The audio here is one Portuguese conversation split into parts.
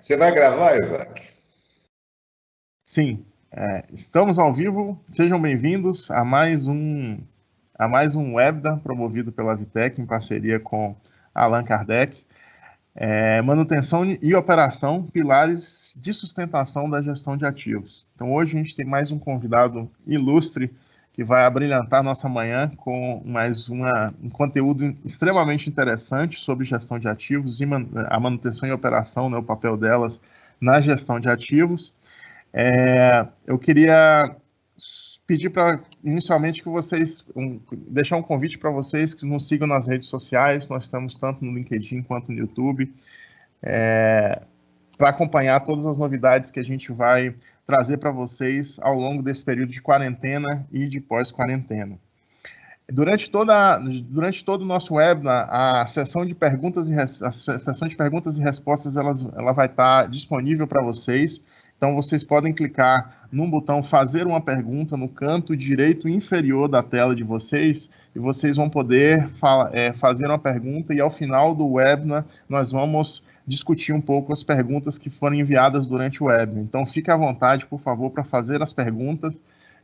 Você vai gravar, Isaac? Sim, estamos ao vivo. Sejam bem-vindos a mais um Webda promovido pela Vitec em parceria com Allan Kardec. Manutenção e operação, pilares de sustentação da gestão de ativos. Então hoje a gente tem mais um convidado ilustre que vai abrilhantar nossa manhã com mais um conteúdo extremamente interessante sobre gestão de ativos e a manutenção e operação, né, o papel delas na gestão de ativos. Eu queria pedir inicialmente que vocês, deixar um convite para vocês que nos sigam nas redes sociais. Nós estamos tanto no LinkedIn quanto no YouTube, para acompanhar todas as novidades que a gente vai trazer para vocês ao longo desse período de quarentena e de pós-quarentena. Durante todo o nosso webinar, a sessão de perguntas e respostas ela vai estar disponível para vocês. Então, vocês podem clicar no botão Fazer uma Pergunta no canto direito inferior da tela de vocês e vocês vão poder fazer uma pergunta e, ao final do webinar, nós vamos discutir um pouco as perguntas que foram enviadas durante o webinar. Então, fique à vontade, por favor, para fazer as perguntas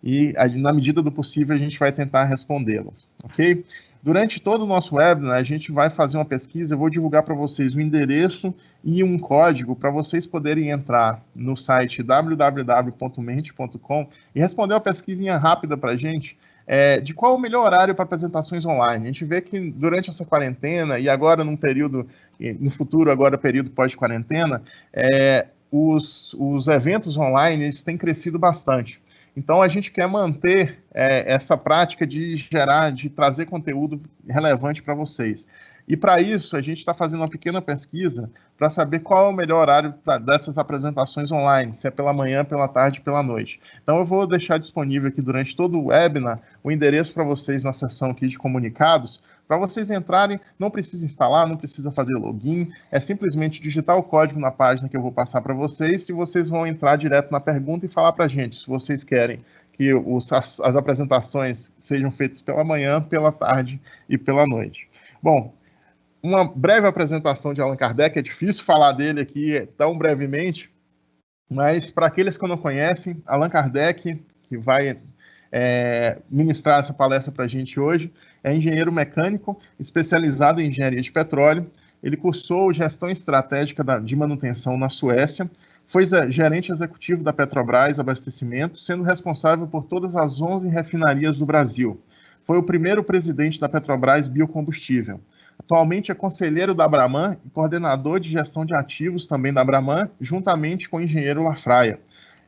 e, na medida do possível, a gente vai tentar respondê-las, ok? Durante todo o nosso webinar, a gente vai fazer uma pesquisa, eu vou divulgar para vocês o endereço e um código para vocês poderem entrar no site www.mente.com e responder uma pesquisinha rápida para a gente de qual é o melhor horário para apresentações online. A gente vê que durante essa quarentena e agora no futuro, agora período pós-quarentena, os eventos online eles têm crescido bastante. Então, a gente quer manter essa prática de trazer conteúdo relevante para vocês. E, para isso, a gente está fazendo uma pequena pesquisa para saber qual é o melhor horário dessas apresentações online, se é pela manhã, pela tarde, pela noite. Então, eu vou deixar disponível aqui durante todo o webinar o endereço para vocês na seção aqui de comunicados, para vocês entrarem, não precisa instalar, não precisa fazer login, é simplesmente digitar o código na página que eu vou passar para vocês e vocês vão entrar direto na pergunta e falar para a gente se vocês querem que as apresentações sejam feitas pela manhã, pela tarde e pela noite. Bom, uma breve apresentação de Allan Kardec, é difícil falar dele aqui tão brevemente, mas para aqueles que não conhecem, Allan Kardec, que vai ministrar essa palestra para a gente hoje, é engenheiro mecânico, especializado em engenharia de petróleo. Ele cursou gestão estratégica de manutenção na Suécia, foi gerente executivo da Petrobras Abastecimento, sendo responsável por todas as 11 refinarias do Brasil. Foi o primeiro presidente da Petrobras Biocombustível. Atualmente é conselheiro da Abraman e coordenador de gestão de ativos também da Abraman, juntamente com o engenheiro Lafraia.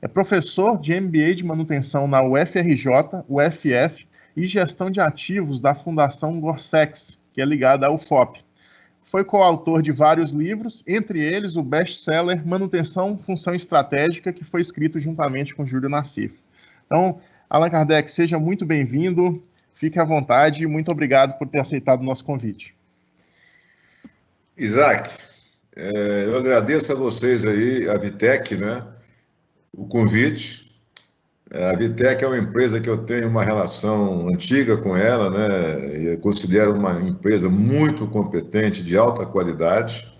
É professor de MBA de manutenção na UFRJ, UFF, e gestão de ativos da Fundação Gorsex, que é ligada à UFOP. Foi coautor de vários livros, entre eles o best-seller Manutenção, Função Estratégica, que foi escrito juntamente com Júlio Nassif. Então, Allan Kardec, seja muito bem-vindo, fique à vontade e muito obrigado por ter aceitado o nosso convite. Isaac, eu agradeço a vocês aí, a Vitec, né, o convite. A Vitec é uma empresa que eu tenho uma relação antiga com ela, né? E eu considero uma empresa muito competente, de alta qualidade,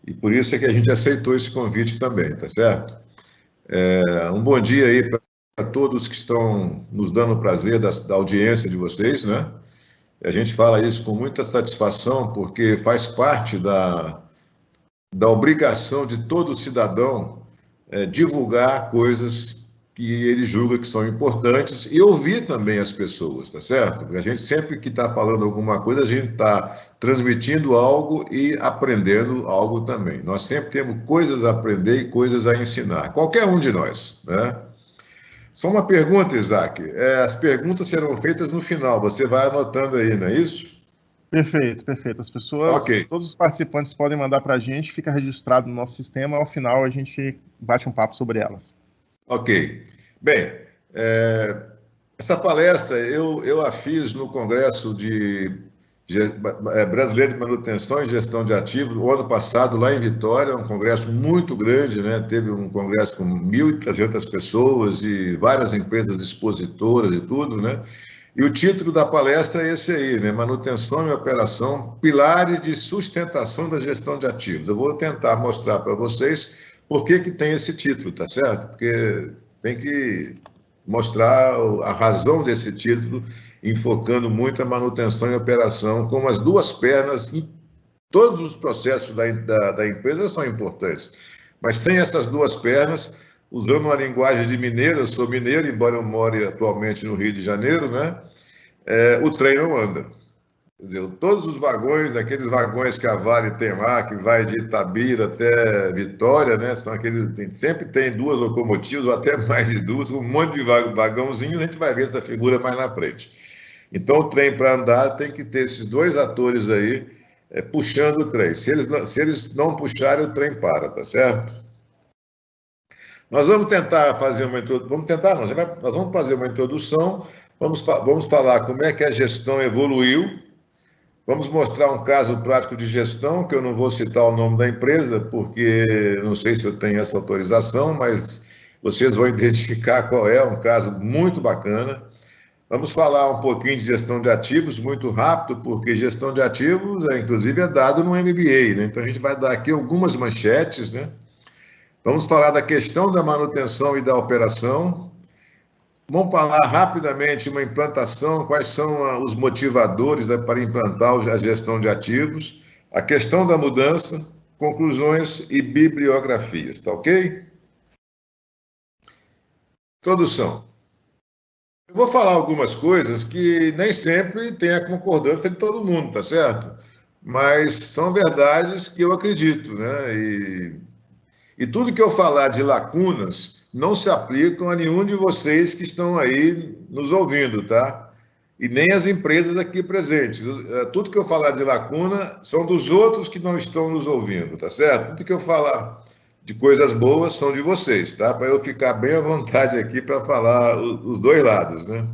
e por isso é que a gente aceitou esse convite também, tá certo? Um bom dia aí para todos que estão nos dando o prazer da audiência de vocês, né? A gente fala isso com muita satisfação, porque faz parte da obrigação de todo cidadão divulgar coisas que ele julga que são importantes e ouvir também as pessoas, tá certo? Porque a gente sempre que está falando alguma coisa, a gente está transmitindo algo e aprendendo algo também. Nós sempre temos coisas a aprender e coisas a ensinar, qualquer um de nós, né? Só uma pergunta, Isaac. As perguntas serão feitas no final, você vai anotando aí, não é isso? Perfeito, perfeito. As pessoas, todos os participantes podem mandar para a gente, fica registrado no nosso sistema, ao final a gente bate um papo sobre elas. Ok. Bem, essa palestra eu a fiz no Congresso Brasileiro de Manutenção e Gestão de Ativos, o ano passado, lá em Vitória, um congresso muito grande, né? Teve um congresso com 1.300 pessoas e várias empresas expositoras e tudo, né? E o título da palestra é esse aí, né? Manutenção e operação, pilares de sustentação da gestão de ativos. Eu vou tentar mostrar para vocês por que tem esse título, tá certo? Porque tem que mostrar a razão desse título, enfocando muito a manutenção e operação como as duas pernas em todos os processos da empresa são importantes. Mas sem essas duas pernas, usando uma linguagem de mineiro, eu sou mineiro, embora eu more atualmente no Rio de Janeiro, né? O trem não anda. Quer dizer, todos os vagões, aqueles vagões que a Vale tem lá, que vai de Itabira até Vitória, né? São aqueles, sempre tem duas locomotivas, ou até mais de duas, um monte de vagãozinhos, a gente vai ver essa figura mais na frente. Então, o trem, para andar, tem que ter esses dois atores aí, puxando o trem. Se eles não puxarem, o trem para, tá certo? Nós vamos tentar fazer uma introdução, nós vamos fazer uma introdução, vamos falar como é que a gestão evoluiu, vamos mostrar um caso prático de gestão, que eu não vou citar o nome da empresa, porque não sei se eu tenho essa autorização, mas vocês vão identificar qual é, um caso muito bacana. Vamos falar um pouquinho de gestão de ativos, muito rápido, porque gestão de ativos, inclusive, é dado no MBA, né? Então, a gente vai dar aqui algumas manchetes, né? Vamos falar da questão da manutenção e da operação. Vamos falar rapidamente uma implantação, quais são os motivadores para implantar a gestão de ativos, a questão da mudança, conclusões e bibliografias, tá ok? Introdução. Eu vou falar algumas coisas que nem sempre tem a concordância de todo mundo, tá certo? Mas são verdades que eu acredito, né? E tudo que eu falar de lacunas não se aplicam a nenhum de vocês que estão aí nos ouvindo, tá? E nem as empresas aqui presentes. Tudo que eu falar de lacuna são dos outros que não estão nos ouvindo, tá certo? Tudo que eu falar de coisas boas são de vocês, tá? Para eu ficar bem à vontade aqui para falar os dois lados, né?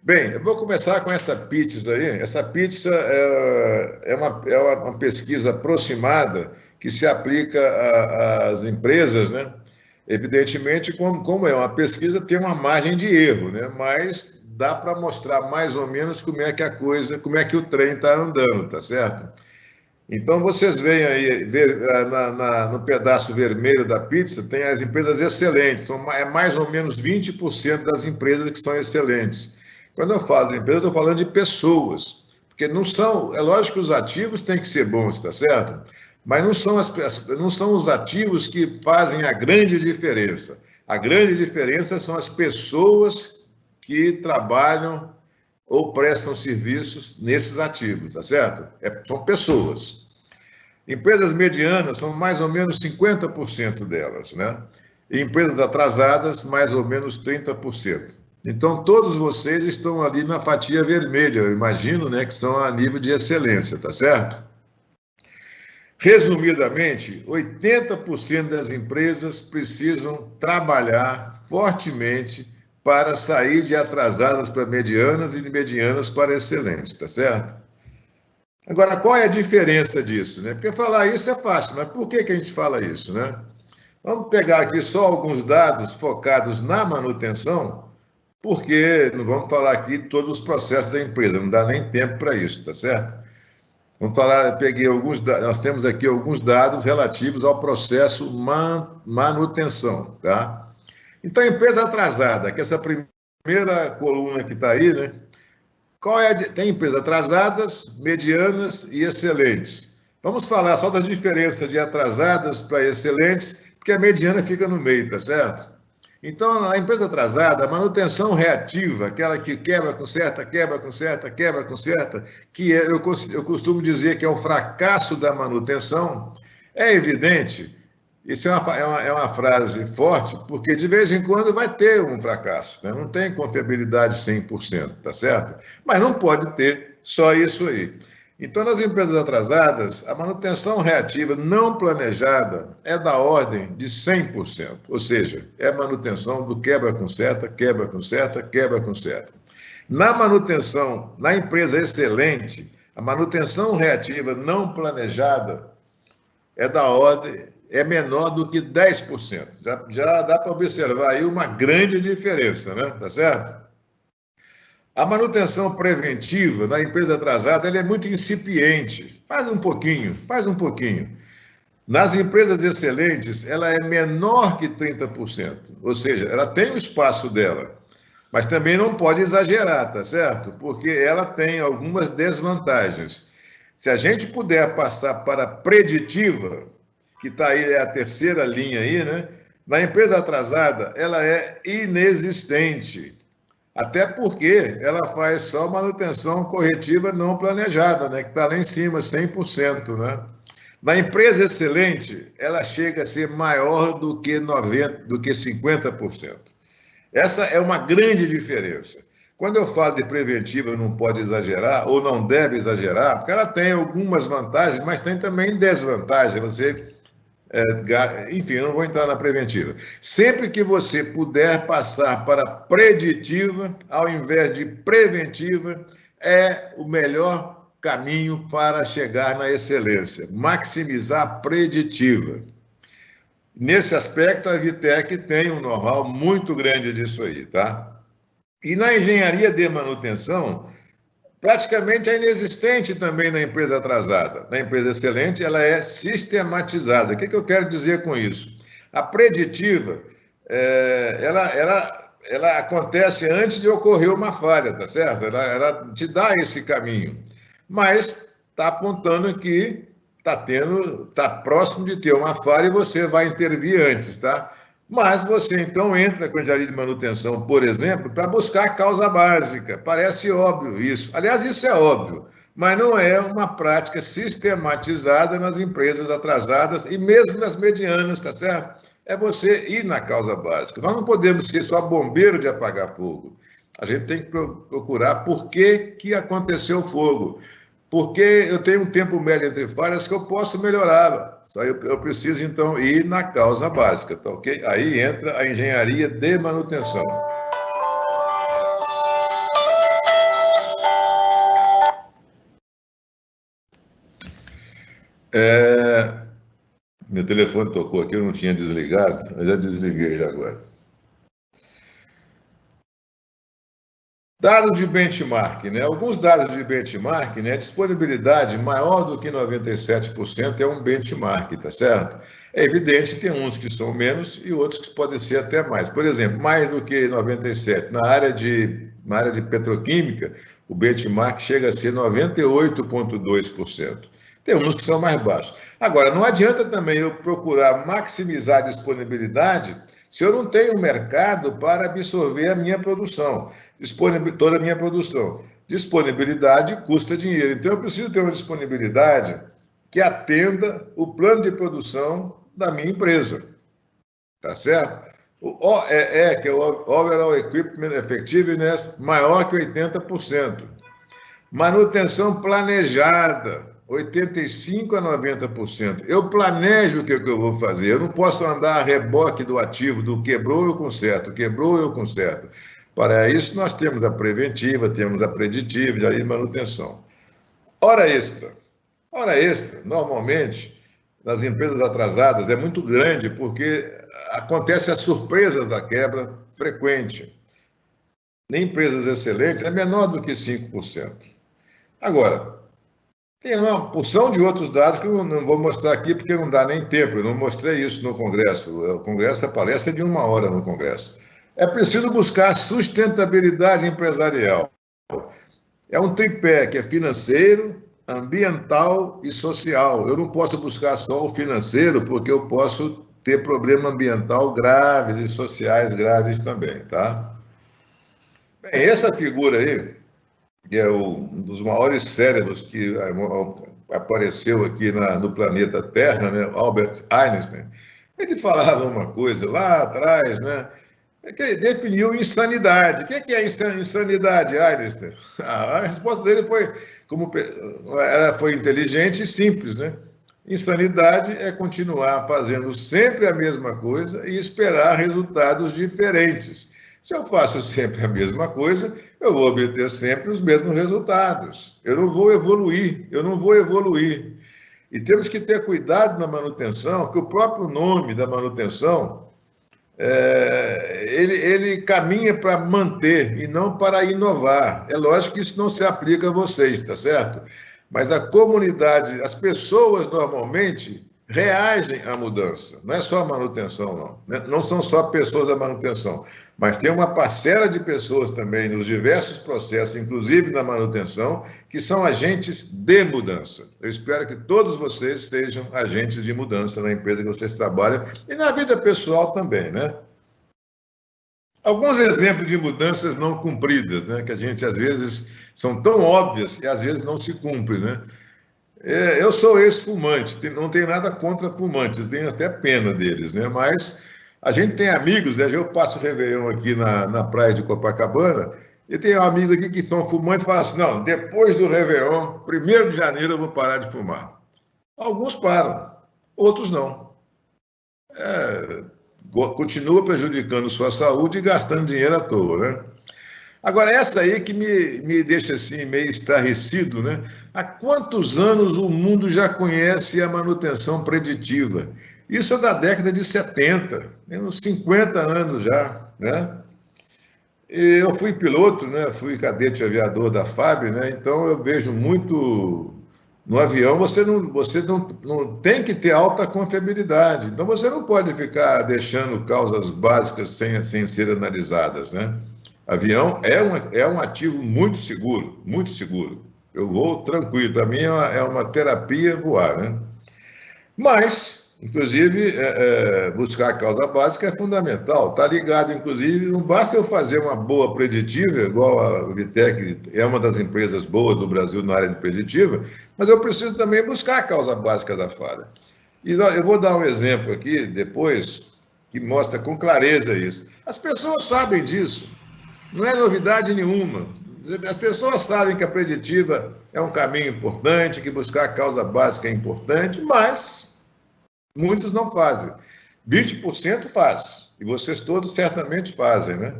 Bem, eu vou começar com essa PITS aí. Essa PITS é uma pesquisa aproximada que se aplica às empresas, né? Evidentemente, como é uma pesquisa, tem uma margem de erro, né? Mas dá para mostrar mais ou menos como é que o trem está andando, tá certo? Então, vocês veem aí, no pedaço vermelho da pizza, tem as empresas excelentes, é mais ou menos 20% das empresas que são excelentes. Quando eu falo de empresa, eu estou falando de pessoas, porque não são, é lógico que os ativos têm que ser bons, tá certo? Mas não são os ativos que fazem a grande diferença. A grande diferença são as pessoas que trabalham ou prestam serviços nesses ativos, tá certo? São pessoas. Empresas medianas são mais ou menos 50% delas, né? E empresas atrasadas, mais ou menos 30%. Então, todos vocês estão ali na fatia vermelha, eu imagino, né, que são a nível de excelência, tá certo? Resumidamente, 80% das empresas precisam trabalhar fortemente para sair de atrasadas para medianas e de medianas para excelentes, tá certo? Agora, qual é a diferença disso, né? Porque falar isso é fácil, mas por que a gente fala isso, né? Vamos pegar aqui só alguns dados focados na manutenção, porque não vamos falar aqui de todos os processos da empresa, não dá nem tempo para isso, tá certo? Vamos falar, nós temos aqui alguns dados relativos ao processo manutenção, tá? Então, a empresa atrasada, que essa primeira coluna que está aí, né? Tem empresas atrasadas, medianas e excelentes. Vamos falar só da diferença de atrasadas para excelentes, porque a mediana fica no meio, tá certo? Então, a empresa atrasada, a manutenção reativa, aquela que quebra, conserta, que eu costumo dizer que é o fracasso da manutenção, é evidente, isso é uma frase forte, porque de vez em quando vai ter um fracasso, né? Não tem contabilidade 100%, tá certo? Mas não pode ter só isso aí. Então, nas empresas atrasadas, a manutenção reativa não planejada é da ordem de 100%, ou seja, é a manutenção do quebra-conserta. Na manutenção, na empresa excelente, a manutenção reativa não planejada é menor do que 10%. Já dá para observar aí uma grande diferença, né? Tá certo? A manutenção preventiva na empresa atrasada ela é muito incipiente. Faz um pouquinho. Nas empresas excelentes, ela é menor que 30%. Ou seja, ela tem o espaço dela, mas também não pode exagerar, tá certo? Porque ela tem algumas desvantagens. Se a gente puder passar para a preditiva, que está aí, é a terceira linha aí, né? Na empresa atrasada, ela é inexistente. Até porque ela faz só manutenção corretiva não planejada, né? Que está lá em cima, 100%, né? Na empresa excelente, ela chega a ser maior do que 90%, do que 50%. Essa é uma grande diferença. Quando eu falo de preventiva, não pode exagerar, ou não deve exagerar, porque ela tem algumas vantagens, mas tem também desvantagens. Enfim, eu não vou entrar na preventiva. Sempre que você puder passar para preditiva, ao invés de preventiva, é o melhor caminho para chegar na excelência. Maximizar a preditiva. Nesse aspecto, a Vitec tem um know-how muito grande disso aí, tá? E na engenharia de manutenção, praticamente é inexistente também na empresa atrasada. Na empresa excelente, ela é sistematizada. O que eu quero dizer com isso? A preditiva, ela acontece antes de ocorrer uma falha, tá certo? Ela te dá esse caminho, mas está apontando que está próximo de ter uma falha e você vai intervir antes, tá? Mas você, então, entra com a engenharia de manutenção, por exemplo, para buscar a causa básica. Parece óbvio isso. Aliás, isso é óbvio, mas não é uma prática sistematizada nas empresas atrasadas e mesmo nas medianas, tá certo? É você ir na causa básica. Nós não podemos ser só bombeiro de apagar fogo. A gente tem que procurar por que aconteceu o fogo. Porque eu tenho um tempo médio entre falhas que eu posso melhorá-la. Só eu preciso, então, ir na causa básica, tá ok? Aí entra a engenharia de manutenção. Meu telefone tocou aqui, eu não tinha desligado, mas já desliguei agora. Dados de benchmark, né? Alguns dados de benchmark, né? A disponibilidade maior do que 97% é um benchmark, tá certo? É evidente, tem uns que são menos e outros que podem ser até mais. Por exemplo, mais do que 97%. Na área de petroquímica, o benchmark chega a ser 98,2%. Tem uns que são mais baixos. Agora, não adianta também eu procurar maximizar a disponibilidade se eu não tenho mercado para absorver a minha produção, toda a minha produção. Disponibilidade custa dinheiro. Então, eu preciso ter uma disponibilidade que atenda o plano de produção da minha empresa. Tá certo? O OEE, que é o Overall Equipment Effectiveness, maior que 80%. Manutenção planejada, 85% a 90%. Eu planejo o que eu vou fazer. Eu não posso andar a reboque do ativo, do quebrou, eu conserto, quebrou, eu conserto. Para isso, nós temos a preventiva, temos a preditiva e a manutenção. Hora extra. Hora extra, normalmente, nas empresas atrasadas, é muito grande, porque acontecem as surpresas da quebra frequente. Em empresas excelentes, é menor do que 5%. Agora, tem uma porção de outros dados que eu não vou mostrar aqui, porque não dá nem tempo. Eu não mostrei isso no Congresso. O Congresso, a palestra é de 1 hora no Congresso. É preciso buscar sustentabilidade empresarial. É um tripé que é financeiro, ambiental e social. Eu não posso buscar só o financeiro, porque eu posso ter problema ambiental graves e sociais graves também, tá? Bem, essa figura aí, que é um dos maiores cérebros que apareceu aqui no planeta Terra, né? Albert Einstein, ele falava uma coisa lá atrás, né? Que ele definiu insanidade. O que é insanidade, Einstein? A resposta dele foi inteligente e simples, né? Insanidade é continuar fazendo sempre a mesma coisa e esperar resultados diferentes. Se eu faço sempre a mesma coisa, eu vou obter sempre os mesmos resultados. Eu não vou evoluir. E temos que ter cuidado na manutenção, que o próprio nome da manutenção ele caminha para manter e não para inovar. É lógico que isso não se aplica a vocês, tá certo? Mas a comunidade, as pessoas normalmente reagem à mudança. Não é só a manutenção, não. Não são só pessoas da manutenção, mas tem uma parcela de pessoas também nos diversos processos, inclusive na manutenção, que são agentes de mudança. Eu espero que todos vocês sejam agentes de mudança na empresa que vocês trabalham e na vida pessoal também, né? Alguns exemplos de mudanças não cumpridas, né? Que a gente, às vezes, são tão óbvias e, às vezes, não se cumpre, né? Eu sou ex-fumante, não tenho nada contra fumantes, eu tenho até pena deles, né? Mas a gente tem amigos, né? Eu passo o Réveillon aqui na praia de Copacabana e tem amigos aqui que são fumantes e falam assim, não, depois do Réveillon, 1º de janeiro eu vou parar de fumar. Alguns param, outros não. Continua prejudicando sua saúde e gastando dinheiro à toa, né? Agora, essa aí que me deixa assim meio estarrecido, né? Há quantos anos o mundo já conhece a manutenção preditiva? Isso é da década de 70, tem uns 50 anos já, né? Eu fui piloto, né? Fui cadete aviador da FAB, né? Então eu vejo muito no avião, você não tem que ter alta confiabilidade. Então você não pode ficar deixando causas básicas sem ser analisadas, né? Avião é um ativo muito seguro, muito seguro. Eu vou tranquilo, para mim é uma terapia voar, né? Mas, inclusive, buscar a causa básica é fundamental. Está ligado, inclusive, não basta eu fazer uma boa preditiva, igual a Vitec é uma das empresas boas do Brasil na área de preditiva, mas eu preciso também buscar a causa básica da falha. E eu vou dar um exemplo aqui, depois, que mostra com clareza isso. As pessoas sabem disso. Não é novidade nenhuma. As pessoas sabem que a preditiva é um caminho importante, que buscar a causa básica é importante, mas muitos não fazem. 20% faz, e vocês todos certamente fazem, né?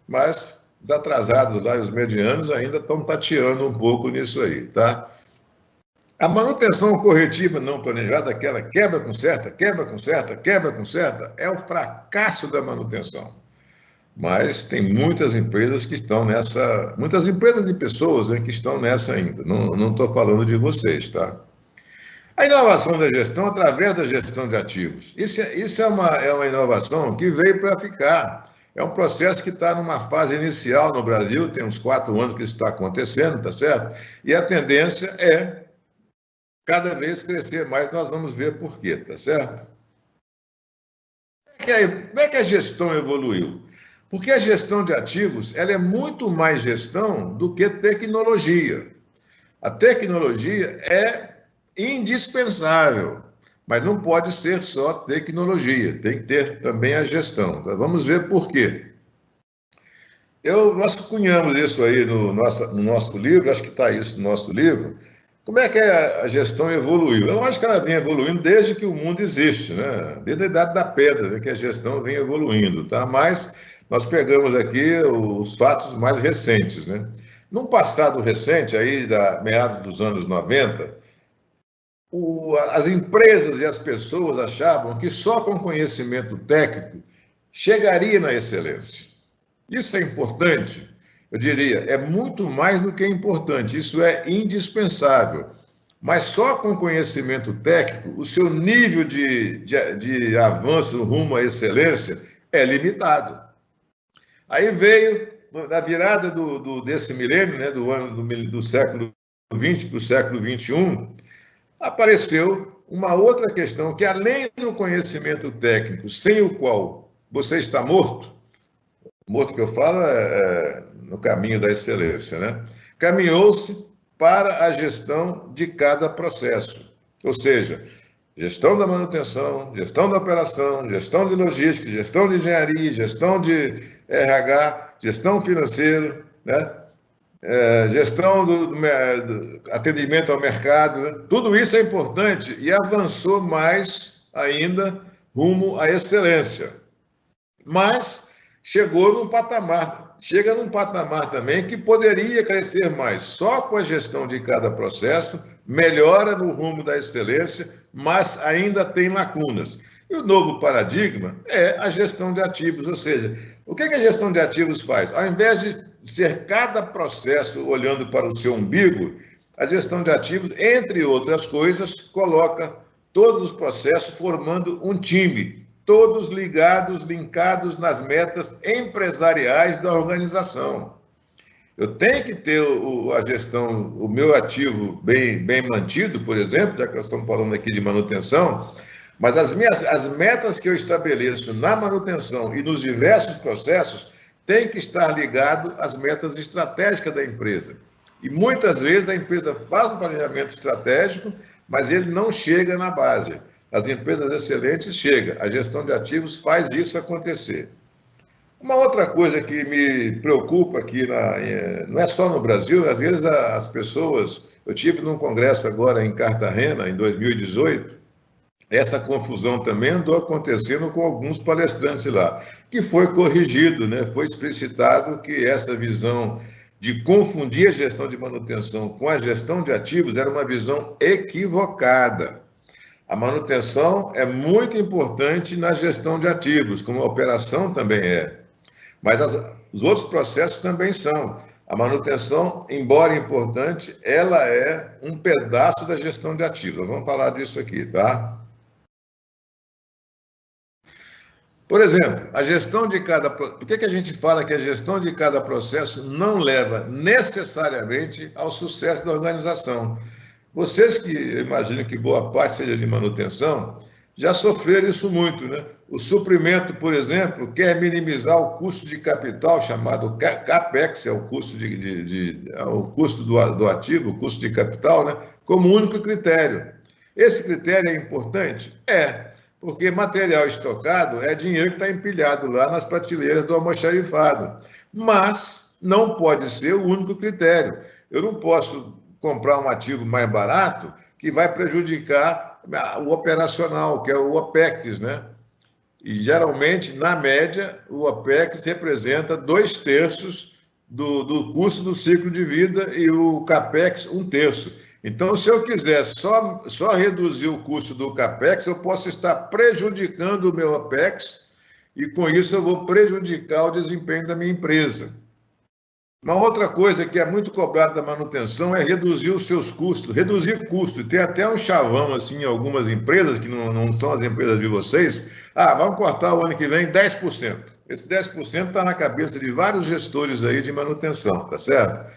Mas os atrasados lá e os medianos ainda estão tateando um pouco nisso aí, tá? A manutenção corretiva não planejada, aquela quebra conserta, é o fracasso da manutenção. Mas tem muitas empresas que estão nessa, muitas empresas e pessoas, né, que estão nessa ainda. Não estou falando de vocês, tá? A inovação da gestão através da gestão de ativos. Isso é uma inovação que veio para ficar. É um processo que está numa fase inicial no Brasil, tem uns 4 anos que isso está acontecendo, tá certo? E a tendência é cada vez crescer mais, nós vamos ver por quê, tá certo? Como é que a gestão evoluiu? Porque a gestão de ativos, ela é muito mais gestão do que tecnologia. A tecnologia é indispensável, mas não pode ser só tecnologia, tem que ter também a gestão. Tá? Vamos ver por quê. Nós cunhamos isso aí no nosso livro, acho que está isso no nosso livro. Como é que a gestão evoluiu? Eu acho que ela vem evoluindo desde que o mundo existe, né? Desde a Idade da Pedra, né? Que a gestão vem evoluindo, tá? Mas nós pegamos aqui os fatos mais recentes, né? Num passado recente, aí, meados dos anos 90, as empresas e as pessoas achavam que só com conhecimento técnico chegaria na excelência. Isso é importante? Eu diria, é muito mais do que importante, isso é indispensável. Mas só com conhecimento técnico, o seu nível de avanço rumo à excelência é limitado. Aí veio, na virada desse milênio, né, do século XX para o século XXI, apareceu uma outra questão, que além do conhecimento técnico, sem o qual você está morto que eu falo no caminho da excelência, né? Caminhou-se para a gestão de cada processo, ou seja, gestão da manutenção, gestão da operação, gestão de logística, gestão de engenharia, gestão de RH, gestão financeira, né? Gestão do atendimento ao mercado, né? Tudo isso é importante e avançou mais ainda rumo à excelência. Mas chega num patamar também que poderia crescer mais. Só com a gestão de cada processo, melhora no rumo da excelência, mas ainda tem lacunas. E o novo paradigma é a gestão de ativos, ou seja, o que a gestão de ativos faz? Ao invés de ser cada processo olhando para o seu umbigo, a gestão de ativos, entre outras coisas, coloca todos os processos formando um time, todos ligados, linkados nas metas empresariais da organização. Eu tenho que ter a gestão, o meu ativo bem mantido, por exemplo, já que nós estamos falando aqui de manutenção, mas as metas que eu estabeleço na manutenção e nos diversos processos têm que estar ligado às metas estratégicas da empresa. E muitas vezes a empresa faz um planejamento estratégico, mas ele não chega na base. As empresas excelentes chegam. A gestão de ativos faz isso acontecer. Uma outra coisa que me preocupa aqui, não é só no Brasil, às vezes as pessoas... Eu tive num congresso agora em Cartagena, em 2018, essa confusão também andou acontecendo com alguns palestrantes lá, que foi corrigido, né? Foi explicitado que essa visão de confundir a gestão de manutenção com a gestão de ativos era uma visão equivocada. A manutenção é muito importante na gestão de ativos, como a operação também é. Mas os outros processos também são. A manutenção, embora importante, ela é um pedaço da gestão de ativos. Nós vamos falar disso aqui, tá? Por exemplo, a gestão de cada... Por que a gente fala que a gestão de cada processo não leva necessariamente ao sucesso da organização? Vocês que, eu imagino que boa parte seja de manutenção, já sofreram isso muito, né? O suprimento, por exemplo, quer minimizar o custo de capital, chamado CAPEX, é o custo, o custo do ativo, o custo de capital, né? Como único critério. Esse critério é importante? É. Porque material estocado é dinheiro que está empilhado lá nas prateleiras do almoxarifado. Mas não pode ser o único critério. Eu não posso comprar um ativo mais barato que vai prejudicar o operacional, que é o OPEX, né? E, geralmente, na média, o OPEX representa 2/3 do custo do ciclo de vida e o CAPEX 1/3. Então, se eu quiser só reduzir o custo do CAPEX, eu posso estar prejudicando o meu OPEX e, com isso, eu vou prejudicar o desempenho da minha empresa. Uma outra coisa que é muito cobrada da manutenção é reduzir os seus custos. Reduzir custo. Tem até um chavão, assim, em algumas empresas, que não são as empresas de vocês. Vamos cortar o ano que vem 10%. Esse 10% está na cabeça de vários gestores aí de manutenção, tá certo?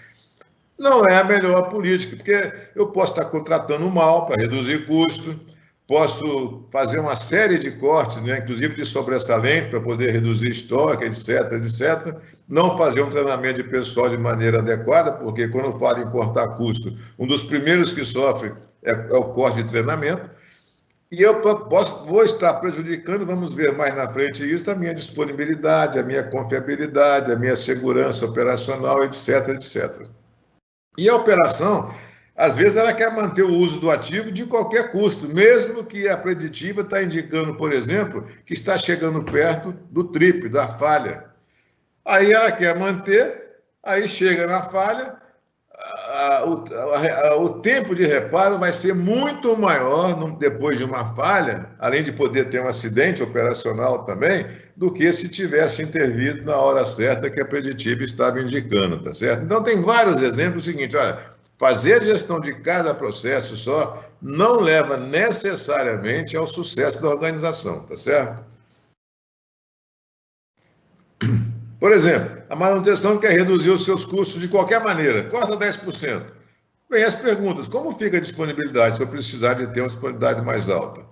Não é a melhor política, porque eu posso estar contratando mal para reduzir custo, posso fazer uma série de cortes, né, inclusive de sobressalentes, para poder reduzir estoque, etc., etc., não fazer um treinamento de pessoal de maneira adequada, porque quando eu falo em cortar custo, um dos primeiros que sofre é o corte de treinamento, e eu vou estar prejudicando, vamos ver mais na frente isso, a minha disponibilidade, a minha confiabilidade, a minha segurança operacional, etc., etc. E a operação, às vezes, ela quer manter o uso do ativo de qualquer custo, mesmo que a preditiva está indicando, por exemplo, que está chegando perto do trip, da falha. Aí ela quer manter, aí chega na falha, o tempo de reparo vai ser muito maior depois de uma falha, além de poder ter um acidente operacional também, do que se tivesse intervido na hora certa que a preditiva estava indicando, tá certo? Então, tem vários exemplos. O seguinte, olha, fazer a gestão de cada processo só não leva necessariamente ao sucesso da organização, tá certo? Por exemplo, a manutenção quer reduzir os seus custos de qualquer maneira, corta 10%. Vem as perguntas, como fica a disponibilidade se eu precisar de ter uma disponibilidade mais alta?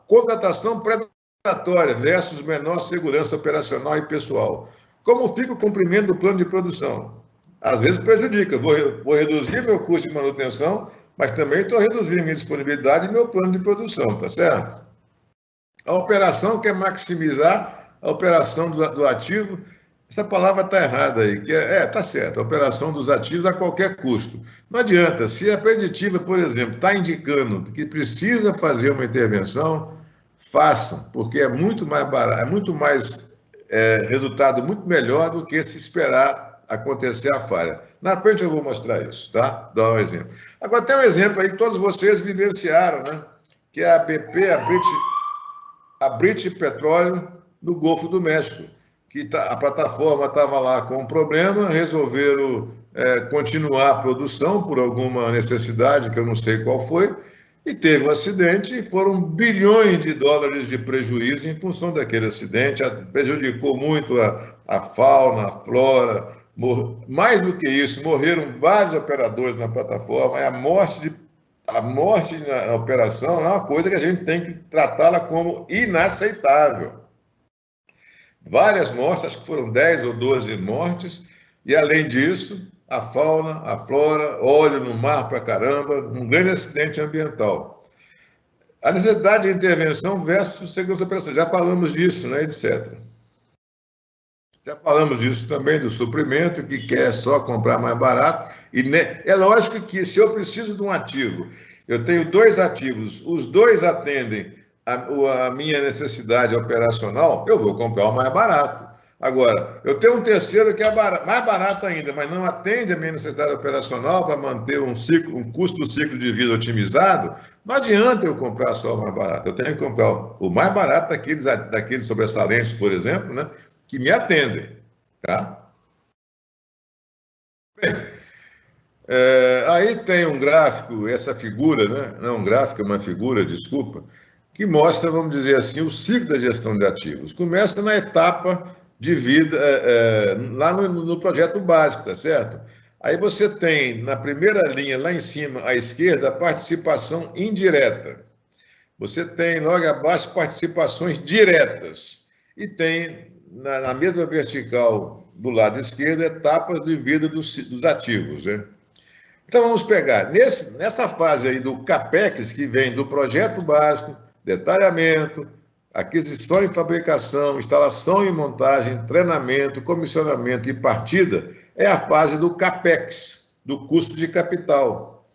Contratação predatória versus menor segurança operacional e pessoal. Como fica o cumprimento do plano de produção? Às vezes prejudica, vou reduzir meu custo de manutenção, mas também estou reduzindo minha disponibilidade e meu plano de produção, tá certo? A operação quer maximizar a operação do ativo, essa palavra está errada aí, tá certo, a operação dos ativos a qualquer custo. Não adianta, se a preditiva, por exemplo, está indicando que precisa fazer uma intervenção, façam, porque é muito mais barato, é muito mais resultado muito melhor do que se esperar acontecer a falha. Na frente eu vou mostrar isso, tá? Dá um exemplo. Agora tem um exemplo aí que todos vocês vivenciaram, né? Que é a BP, a British... a British Petroleum no Golfo do México, que a plataforma estava lá com um problema, resolveram continuar a produção por alguma necessidade, que eu não sei qual foi, e teve um acidente e foram bilhões de dólares de prejuízo em função daquele acidente, prejudicou muito a fauna, a flora, mais do que isso, morreram vários operadores na plataforma, e a morte na operação é uma coisa que a gente tem que tratá-la como inaceitável. Várias mortes, acho que foram 10 ou 12 mortes, e além disso, a fauna, a flora, óleo no mar pra caramba, um grande acidente ambiental. A necessidade de intervenção versus segurança operacional, já falamos disso, né, etc. Já falamos disso também, do suprimento, que quer só comprar mais barato. E é lógico que se eu preciso de um ativo, eu tenho 2 ativos, os 2 atendem a minha necessidade operacional, eu vou comprar o mais barato. Agora, eu tenho um terceiro que é mais barato ainda, mas não atende a minha necessidade operacional para manter um custo do ciclo de vida otimizado, não adianta eu comprar só o mais barato. Eu tenho que comprar o mais barato daqueles sobressalentes, por exemplo, né, que me atendem. Tá? Bem, aí tem um gráfico, essa figura, né, não é um gráfico, é uma figura, desculpa, que mostra, vamos dizer assim, o ciclo da gestão de ativos. Começa na etapa de vida, lá no projeto básico, tá certo? Aí você tem, na primeira linha, lá em cima, à esquerda, a participação indireta. Você tem, logo abaixo, participações diretas. E tem, na mesma vertical do lado esquerdo, etapas de vida dos ativos, né? Então, vamos pegar, nessa fase aí do CAPEX, que vem do projeto básico, detalhamento, aquisição e fabricação, instalação e montagem, treinamento, comissionamento e partida, é a fase do CAPEX, do custo de capital.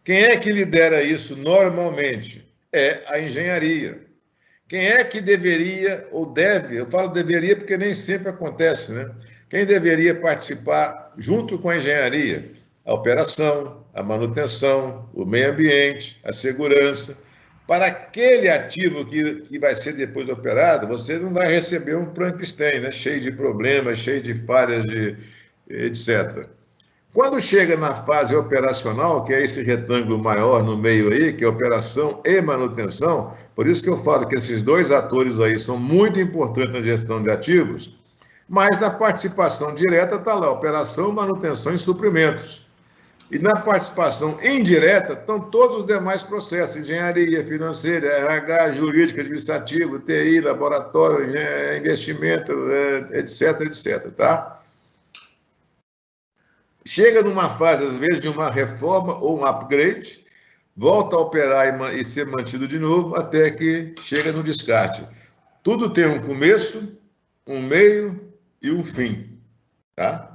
Quem é que lidera isso normalmente? É a engenharia. Quem é que deveria ou deve, eu falo deveria porque nem sempre acontece, né? Quem deveria participar junto com a engenharia? A operação, a manutenção, o meio ambiente, a segurança. Para aquele ativo que vai ser depois operado, você não vai receber um Frankenstein, né? Cheio de problemas, cheio de falhas, etc. Quando chega na fase operacional, que é esse retângulo maior no meio aí, que é operação e manutenção, por isso que eu falo que esses 2 atores aí são muito importantes na gestão de ativos, mas na participação direta está lá, operação, manutenção e suprimentos. E na participação indireta estão todos os demais processos, engenharia financeira, RH, jurídico, administrativo, TI, laboratório, investimento, etc, etc, tá? Chega numa fase, às vezes, de uma reforma ou um upgrade, volta a operar e ser mantido de novo, até que chega no descarte. Tudo tem um começo, um meio e um fim, tá?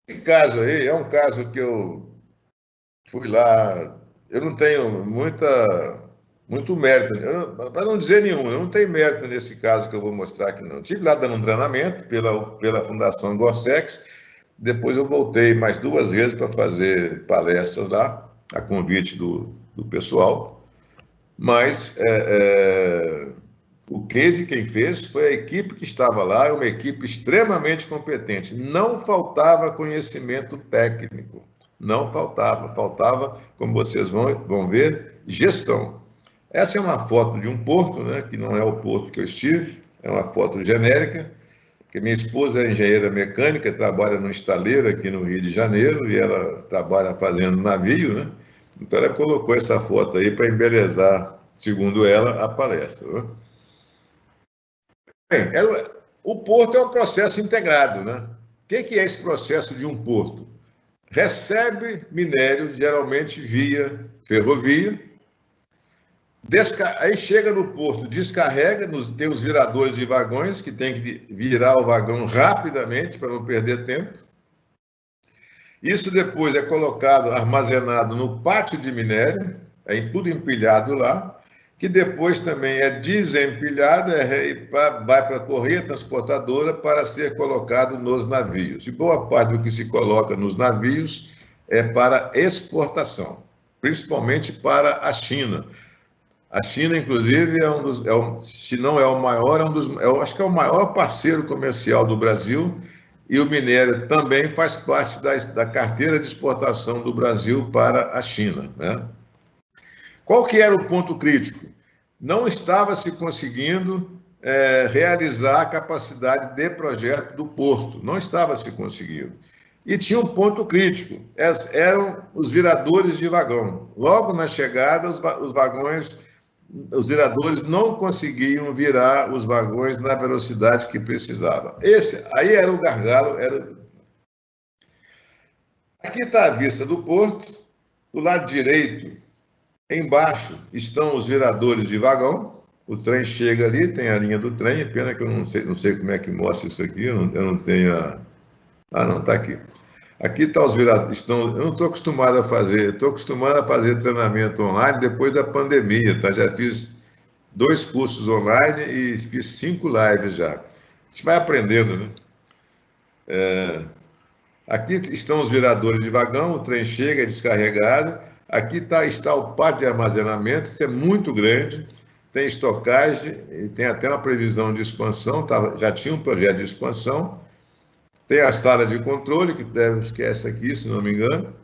Esse caso aí é um caso que eu fui lá, eu não tenho muito mérito, para não dizer nenhum, eu não tenho mérito nesse caso que eu vou mostrar aqui não. Estive lá dando um treinamento pela Fundação Gorsex, depois eu voltei mais 2 vezes para fazer palestras lá, a convite do pessoal, mas o case quem fez foi a equipe que estava lá, é uma equipe extremamente competente. Não faltava conhecimento técnico, não faltava, como vocês vão ver, gestão. Essa é uma foto de um porto, né, que não é o porto que eu estive, é uma foto genérica, porque minha esposa é engenheira mecânica, trabalha no estaleiro aqui no Rio de Janeiro, e ela trabalha fazendo navio, né? Então ela colocou essa foto aí para embelezar, segundo ela, a palestra, né? Bem, o porto é um processo integrado, né? O que é esse processo de um porto? Recebe minério, geralmente via ferrovia, aí chega no porto, descarrega, tem os viradores de vagões, que tem que virar o vagão rapidamente para não perder tempo. Isso depois é colocado, armazenado no pátio de minério, tudo empilhado lá, que depois também é desempilhado, vai para a correia transportadora para ser colocado nos navios. E boa parte do que se coloca nos navios é para exportação, principalmente para a China. A China, inclusive, se não é o maior, acho que é o maior parceiro comercial do Brasil, e o minério também faz parte da carteira de exportação do Brasil para a China, né? Qual que era o ponto crítico? Não estava se conseguindo realizar a capacidade de projeto do porto, não estava se conseguindo. E tinha um ponto crítico, eram os viradores de vagão. Logo na chegada, os viradores não conseguiam virar os vagões na velocidade que precisava. Aí era o gargalo. Aqui está a vista do porto, do lado direito, embaixo estão os viradores de vagão. O trem chega ali, tem a linha do trem, pena que eu não sei como é que mostra isso aqui, eu não tenho a... Ah, não, está aqui. Aqui está os viradores. Eu não estou acostumado a fazer, treinamento online depois da pandemia, tá? Já fiz 2 cursos online e fiz 5 lives já. A gente vai aprendendo, né? Aqui estão os viradores de vagão, o trem chega, é descarregado. Aqui está o pátio de armazenamento, isso é muito grande, tem estocagem, tem até uma previsão de expansão, já tinha um projeto de expansão. Tem a sala de controle, que é essa aqui, se não me engano.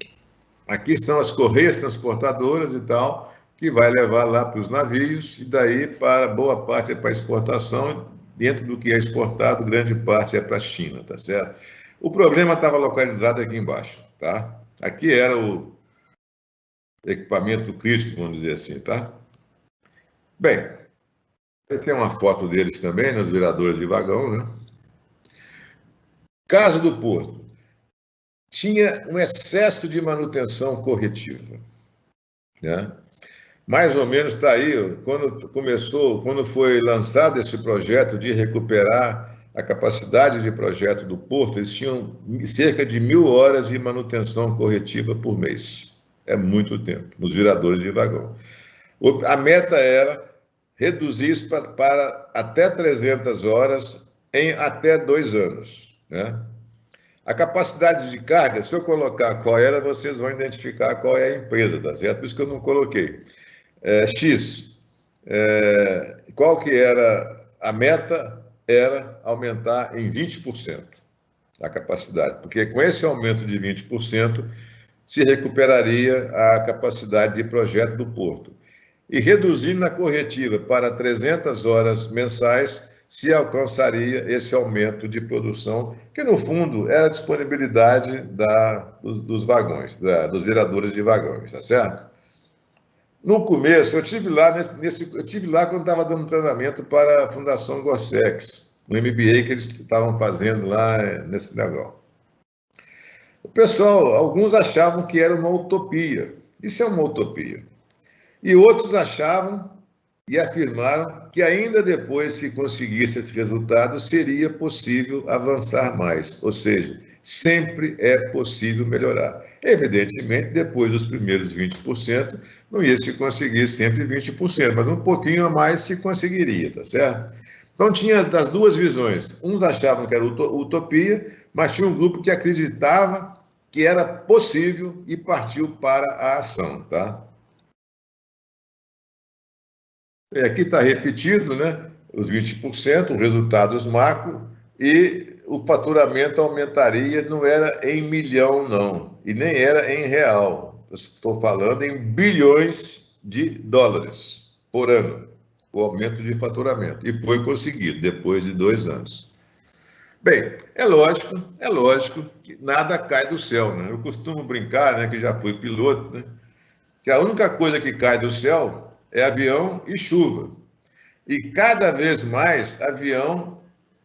Aqui estão as correias transportadoras e tal, que vai levar lá para os navios, e daí para boa parte é para exportação, dentro do que é exportado, grande parte é para a China, tá certo? O problema estava localizado aqui embaixo, tá? Aqui era o equipamento crítico, vamos dizer assim, tá? Bem, tem uma foto deles também, nos viradores de vagão, né? Caso do Porto, tinha um excesso de manutenção corretiva, né? Mais ou menos está aí, quando foi lançado esse projeto de recuperar a capacidade de projeto do Porto, eles tinham cerca de 1.000 horas de manutenção corretiva por mês. É muito tempo, nos viradores de vagão. A meta era reduzir isso para até 300 horas em até 2 anos, né? A capacidade de carga, se eu colocar qual era, vocês vão identificar qual é a empresa, tá certo? Por isso que eu não coloquei. X. Qual que era a meta? Era aumentar em 20% a capacidade, porque com esse aumento de 20% se recuperaria a capacidade de projeto do porto. E reduzindo a corretiva para 300 horas mensais, se alcançaria esse aumento de produção, que no fundo era a disponibilidade dos vagões, dos viradores de vagões, tá certo? No começo, eu tive lá quando estava dando treinamento para a Fundação Gorsex, um MBA que eles estavam fazendo lá nesse negócio. O pessoal, alguns achavam que era uma utopia. Isso é uma utopia. E outros achavam e afirmaram que ainda depois, se conseguisse esse resultado, seria possível avançar mais. Ou seja, sempre é possível melhorar. Evidentemente, depois dos primeiros 20%, não ia se conseguir sempre 20%, mas um pouquinho a mais se conseguiria, tá certo? Então, tinha das duas visões. Uns achavam que era utopia, mas tinha um grupo que acreditava que era possível e partiu para a ação, tá? Aqui está repetido, né? Os 20%, os resultados macro, e o faturamento aumentaria, não era em milhão, não, e nem era em real. Estou falando em bilhões de dólares por ano, o aumento de faturamento. E foi conseguido depois de 2 anos. Bem, é lógico que nada cai do céu, né? Eu costumo brincar, né, que já fui piloto, né, que a única coisa que cai do céu é avião e chuva. E cada vez mais, avião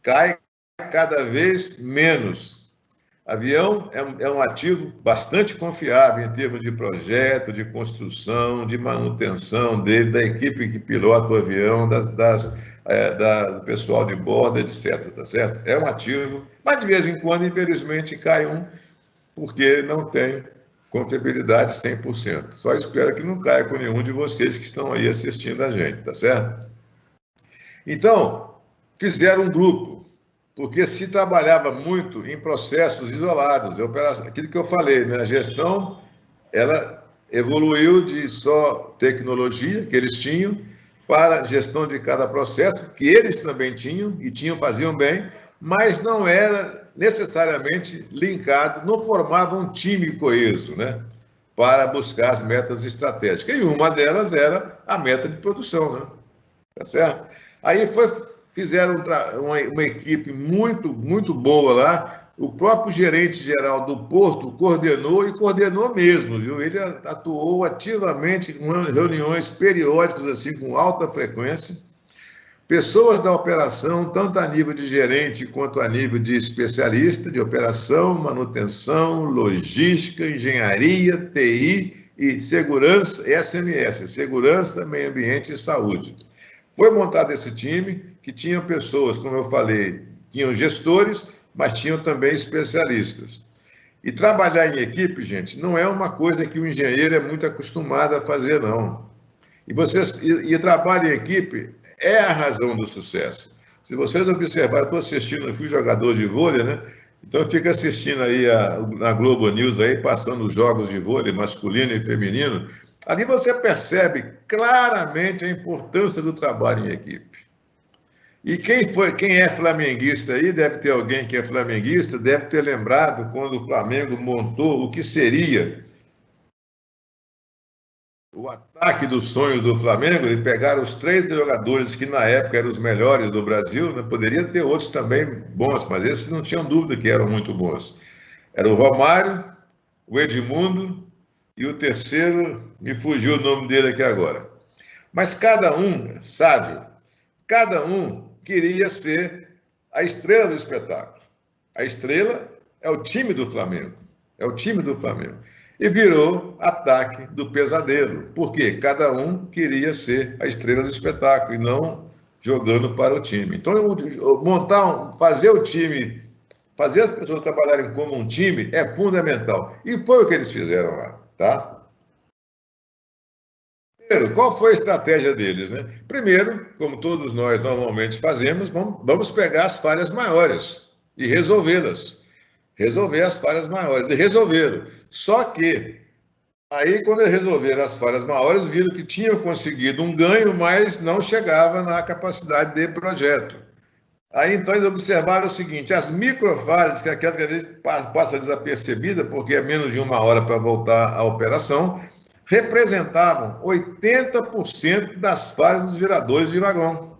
cai cada vez menos. Avião é um ativo bastante confiável em termos de projeto, de construção, de manutenção dele, da equipe que pilota o avião, do pessoal de bordo, etc. Tá certo? É um ativo, mas de vez em quando, infelizmente, cai um, porque não tem confiabilidade 100%. Só espero que não caia com nenhum de vocês que estão aí assistindo a gente, tá certo? Então, fizeram um grupo, porque se trabalhava muito em processos isolados, aquilo que eu falei, né? A gestão, ela evoluiu de só tecnologia que eles tinham para a gestão de cada processo, que eles também tinham, e faziam bem, mas não era necessariamente linkado, não formava um time coeso, né? Para buscar as metas estratégicas. E uma delas era a meta de produção, né? Tá certo? Aí fizeram uma equipe muito boa lá. O próprio gerente geral do Porto coordenou mesmo, viu? Ele atuou ativamente em reuniões periódicas, assim, com alta frequência. Pessoas da operação, tanto a nível de gerente quanto a nível de especialista de operação, manutenção, logística, engenharia, TI e segurança, SMS, segurança, meio ambiente e saúde. Foi montado esse time que tinha pessoas, como eu falei, tinham gestores, mas tinham também especialistas. E trabalhar em equipe, gente, não é uma coisa que o engenheiro é muito acostumado a fazer, não. E trabalho em equipe é a razão do sucesso. Se vocês observarem, estou assistindo, eu fui jogador de vôlei, né? Então eu fico assistindo aí na Globo News, aí, passando os jogos de vôlei masculino e feminino. Ali você percebe claramente a importância do trabalho em equipe. E quem é flamenguista aí, deve ter alguém que é flamenguista, deve ter lembrado quando o Flamengo montou o que seria o ataque dos sonhos do Flamengo. Eles pegaram os 3 jogadores que na época eram os melhores do Brasil, né? Poderia ter outros também bons, mas esses não tinham dúvida que eram muito bons. Era o Romário, o Edmundo e o terceiro, me fugiu o nome dele aqui agora. Mas cada um, sabe, cada um queria ser a estrela do espetáculo. A estrela é o time do Flamengo. É o time do Flamengo. E virou ataque do pesadelo. Porque cada um queria ser a estrela do espetáculo e não jogando para o time. Então, fazer o time, fazer as pessoas trabalharem como um time é fundamental. E foi o que eles fizeram lá, tá? Primeiro, qual foi a estratégia deles, né? Primeiro, como todos nós normalmente fazemos, vamos pegar as falhas maiores e resolvê-las. Resolver as falhas maiores. E resolveram. Só que, aí, quando eles resolveram as falhas maiores, viram que tinham conseguido um ganho, mas não chegava na capacidade de projeto. Aí, então, eles observaram o seguinte: as microfalhas, que aquelas que a gente passa desapercebida, porque é menos de 1 hora para voltar à operação, representavam 80% das falhas dos viradores de vagão.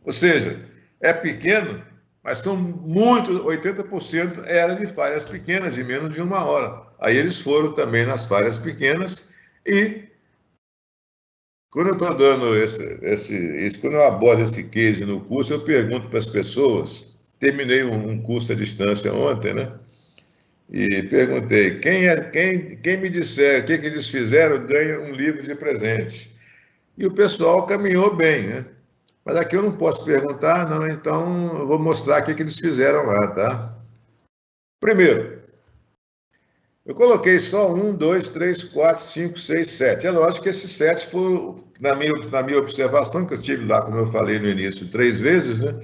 Ou seja, é pequeno, mas são 80% era de falhas pequenas, de menos de 1 hora. Aí eles foram também nas falhas pequenas e, quando eu estou dando quando eu abordo esse case no curso, eu pergunto para as pessoas, terminei um curso à distância ontem, né? E perguntei, quem me disser o que eles fizeram, ganha um livro de presente. E o pessoal caminhou bem, né? Mas aqui eu não posso perguntar, não, então eu vou mostrar o que eles fizeram lá, tá? Primeiro, eu coloquei só 1, 2, 3, 4, 5, 6, 7. É lógico que esses 7 foram, na minha observação, que eu tive lá, como eu falei no início, 3 vezes, né?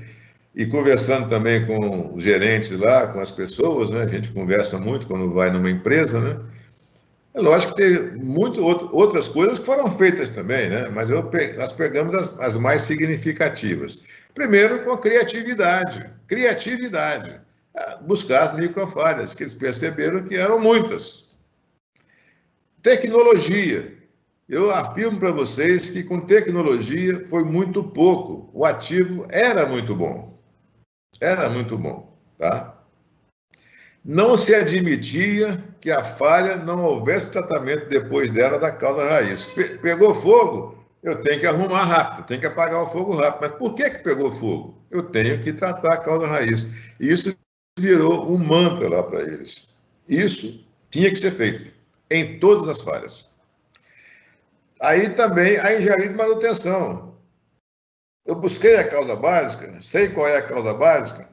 E conversando também com os gerentes lá, com as pessoas, né? A gente conversa muito quando vai numa empresa, né? É lógico que tem outras coisas que foram feitas também, né? Mas nós pegamos as mais significativas. Primeiro, com a criatividade. Criatividade. Buscar as microfalhas, que eles perceberam que eram muitas. Tecnologia. Eu afirmo para vocês que com tecnologia foi muito pouco. O ativo era muito bom. Era muito bom, tá? Não se admitia que a falha não houvesse tratamento depois dela da causa raiz. Pegou fogo, eu tenho que arrumar rápido, tenho que apagar o fogo rápido. Mas por que pegou fogo? Eu tenho que tratar a causa raiz. E isso virou um mantra lá para eles. Isso tinha que ser feito em todas as falhas. Aí também a engenharia de manutenção. Eu busquei a causa básica, sei qual é a causa básica,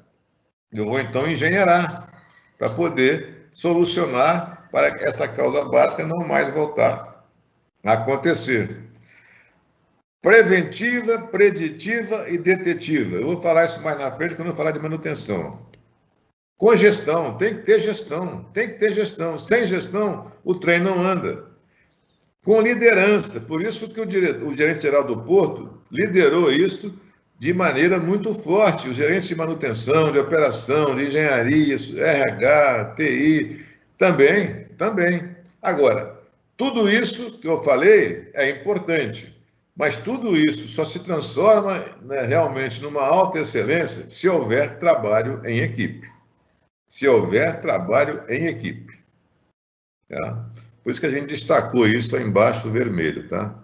eu vou então engenheirar para poder solucionar para que essa causa básica não mais voltar a acontecer. Preventiva, preditiva e detetiva. Eu vou falar isso mais na frente quando eu falar de manutenção. Com gestão, tem que ter gestão, tem que ter gestão. Sem gestão, o trem não anda. com liderança. Por isso que o gerente-geral do Porto liderou isso de maneira muito forte. Os gerentes de manutenção, de operação, de engenharia, RH, TI, também. Agora, tudo isso que eu falei é importante, mas tudo isso só se transforma, né, realmente numa alta excelência se houver trabalho em equipe. Se houver trabalho em equipe. Tá? Por isso que a gente destacou isso aí embaixo, vermelho, tá?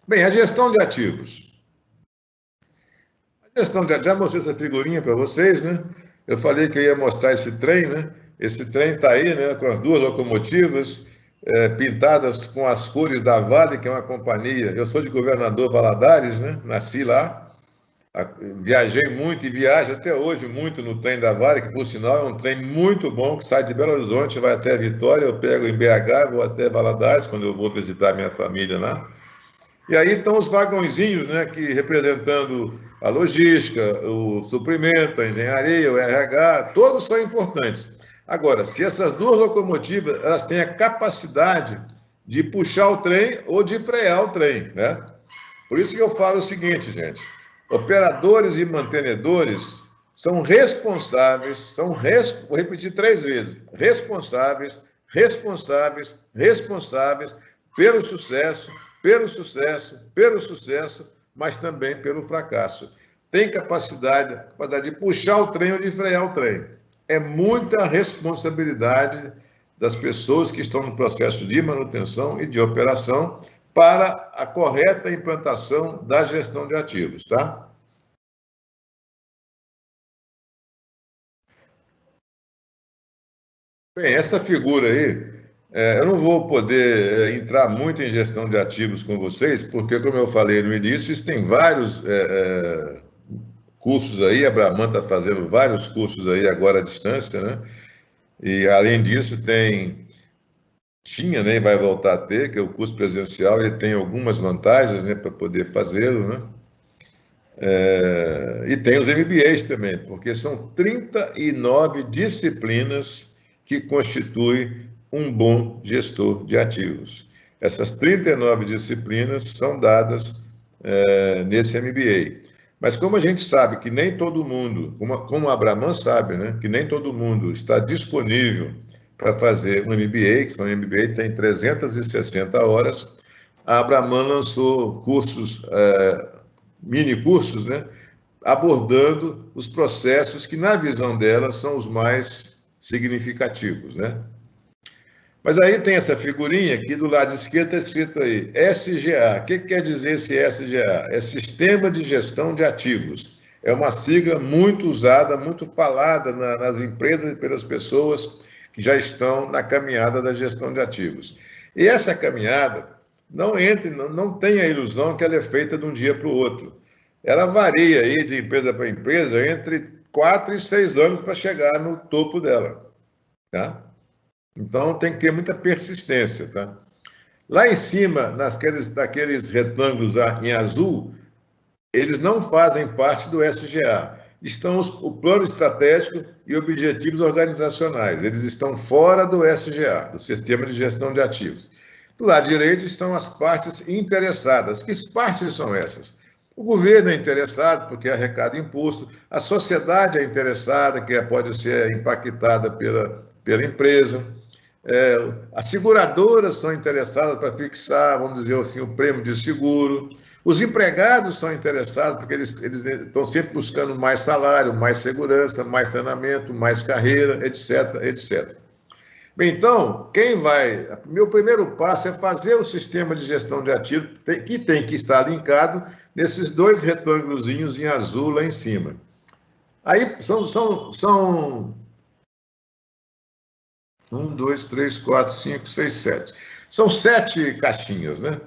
Bem, a gestão de ativos. Já mostrei essa figurinha para vocês, né? Eu falei que eu ia mostrar esse trem, né? Esse trem está aí, né? Com as duas locomotivas pintadas com as cores da Vale, que é uma companhia. Eu sou de Governador Valadares, né? Nasci lá. Viajei muito e viajo até hoje muito no trem da Vale, que por sinal é um trem muito bom, que sai de Belo Horizonte, vai até Vitória, eu pego em BH, vou até Valadares, quando eu vou visitar minha família lá. E aí estão os vagõezinhos, né, que representando a logística, o suprimento, a engenharia, o RH, todos são importantes. Agora, se essas duas locomotivas, elas têm a capacidade de puxar o trem ou de frear o trem, né? Por isso que eu falo o seguinte, gente, operadores e mantenedores são responsáveis, vou repetir 3 vezes, responsáveis pelo sucesso, mas também pelo fracasso. Tem capacidade de puxar o trem ou de frear o trem. É muita responsabilidade das pessoas que estão no processo de manutenção e de operação para a correta implantação da gestão de ativos, tá? Bem, essa figura aí, eu não vou poder entrar muito em gestão de ativos com vocês, porque, como eu falei no início, isso tem vários cursos aí, a Brahman está fazendo vários cursos aí agora à distância, né? E, além disso, tinha, né, e vai voltar a ter, que é o curso presencial, ele tem algumas vantagens, né, para poder fazê-lo, né? E tem os MBAs também, porque são 39 disciplinas que constituem um bom gestor de ativos. Essas 39 disciplinas são dadas nesse MBA. Mas como a gente sabe que nem todo mundo, como a Brahman sabe, né, que nem todo mundo está disponível para fazer um MBA, que são MBA tem 360 horas, a Brahman lançou cursos, mini cursos, né, abordando os processos que, na visão dela, são os mais significativos, né? Mas aí tem essa figurinha aqui do lado esquerdo, está escrito aí, SGA. O que quer dizer esse SGA? É Sistema de Gestão de Ativos. É uma sigla muito usada, muito falada nas empresas e pelas pessoas que já estão na caminhada da gestão de ativos. E essa caminhada, não tem a ilusão que ela é feita de um dia para o outro. Ela varia aí de empresa para empresa entre 4 e 6 anos para chegar no topo dela, tá? Então, tem que ter muita persistência, tá? Lá em cima, daqueles retângulos em azul, eles não fazem parte do SGA. Estão o plano estratégico e objetivos organizacionais. Eles estão fora do SGA, do Sistema de Gestão de Ativos. Do lado direito estão as partes interessadas. Que partes são essas? O governo é interessado, porque arrecada imposto. A sociedade é interessada, que pode ser impactada pela empresa. As seguradoras são interessadas para fixar, vamos dizer assim, o prêmio de seguro. Os empregados são interessados porque eles estão sempre buscando mais salário, mais segurança, mais treinamento, mais carreira, etc. Bem, então, meu primeiro passo é fazer o sistema de gestão de ativos, que tem que estar linkado nesses 2 retângulozinhos em azul lá em cima. Aí são 1, 2, 3, 4, 5, 6, 7. São 7 caixinhas, né?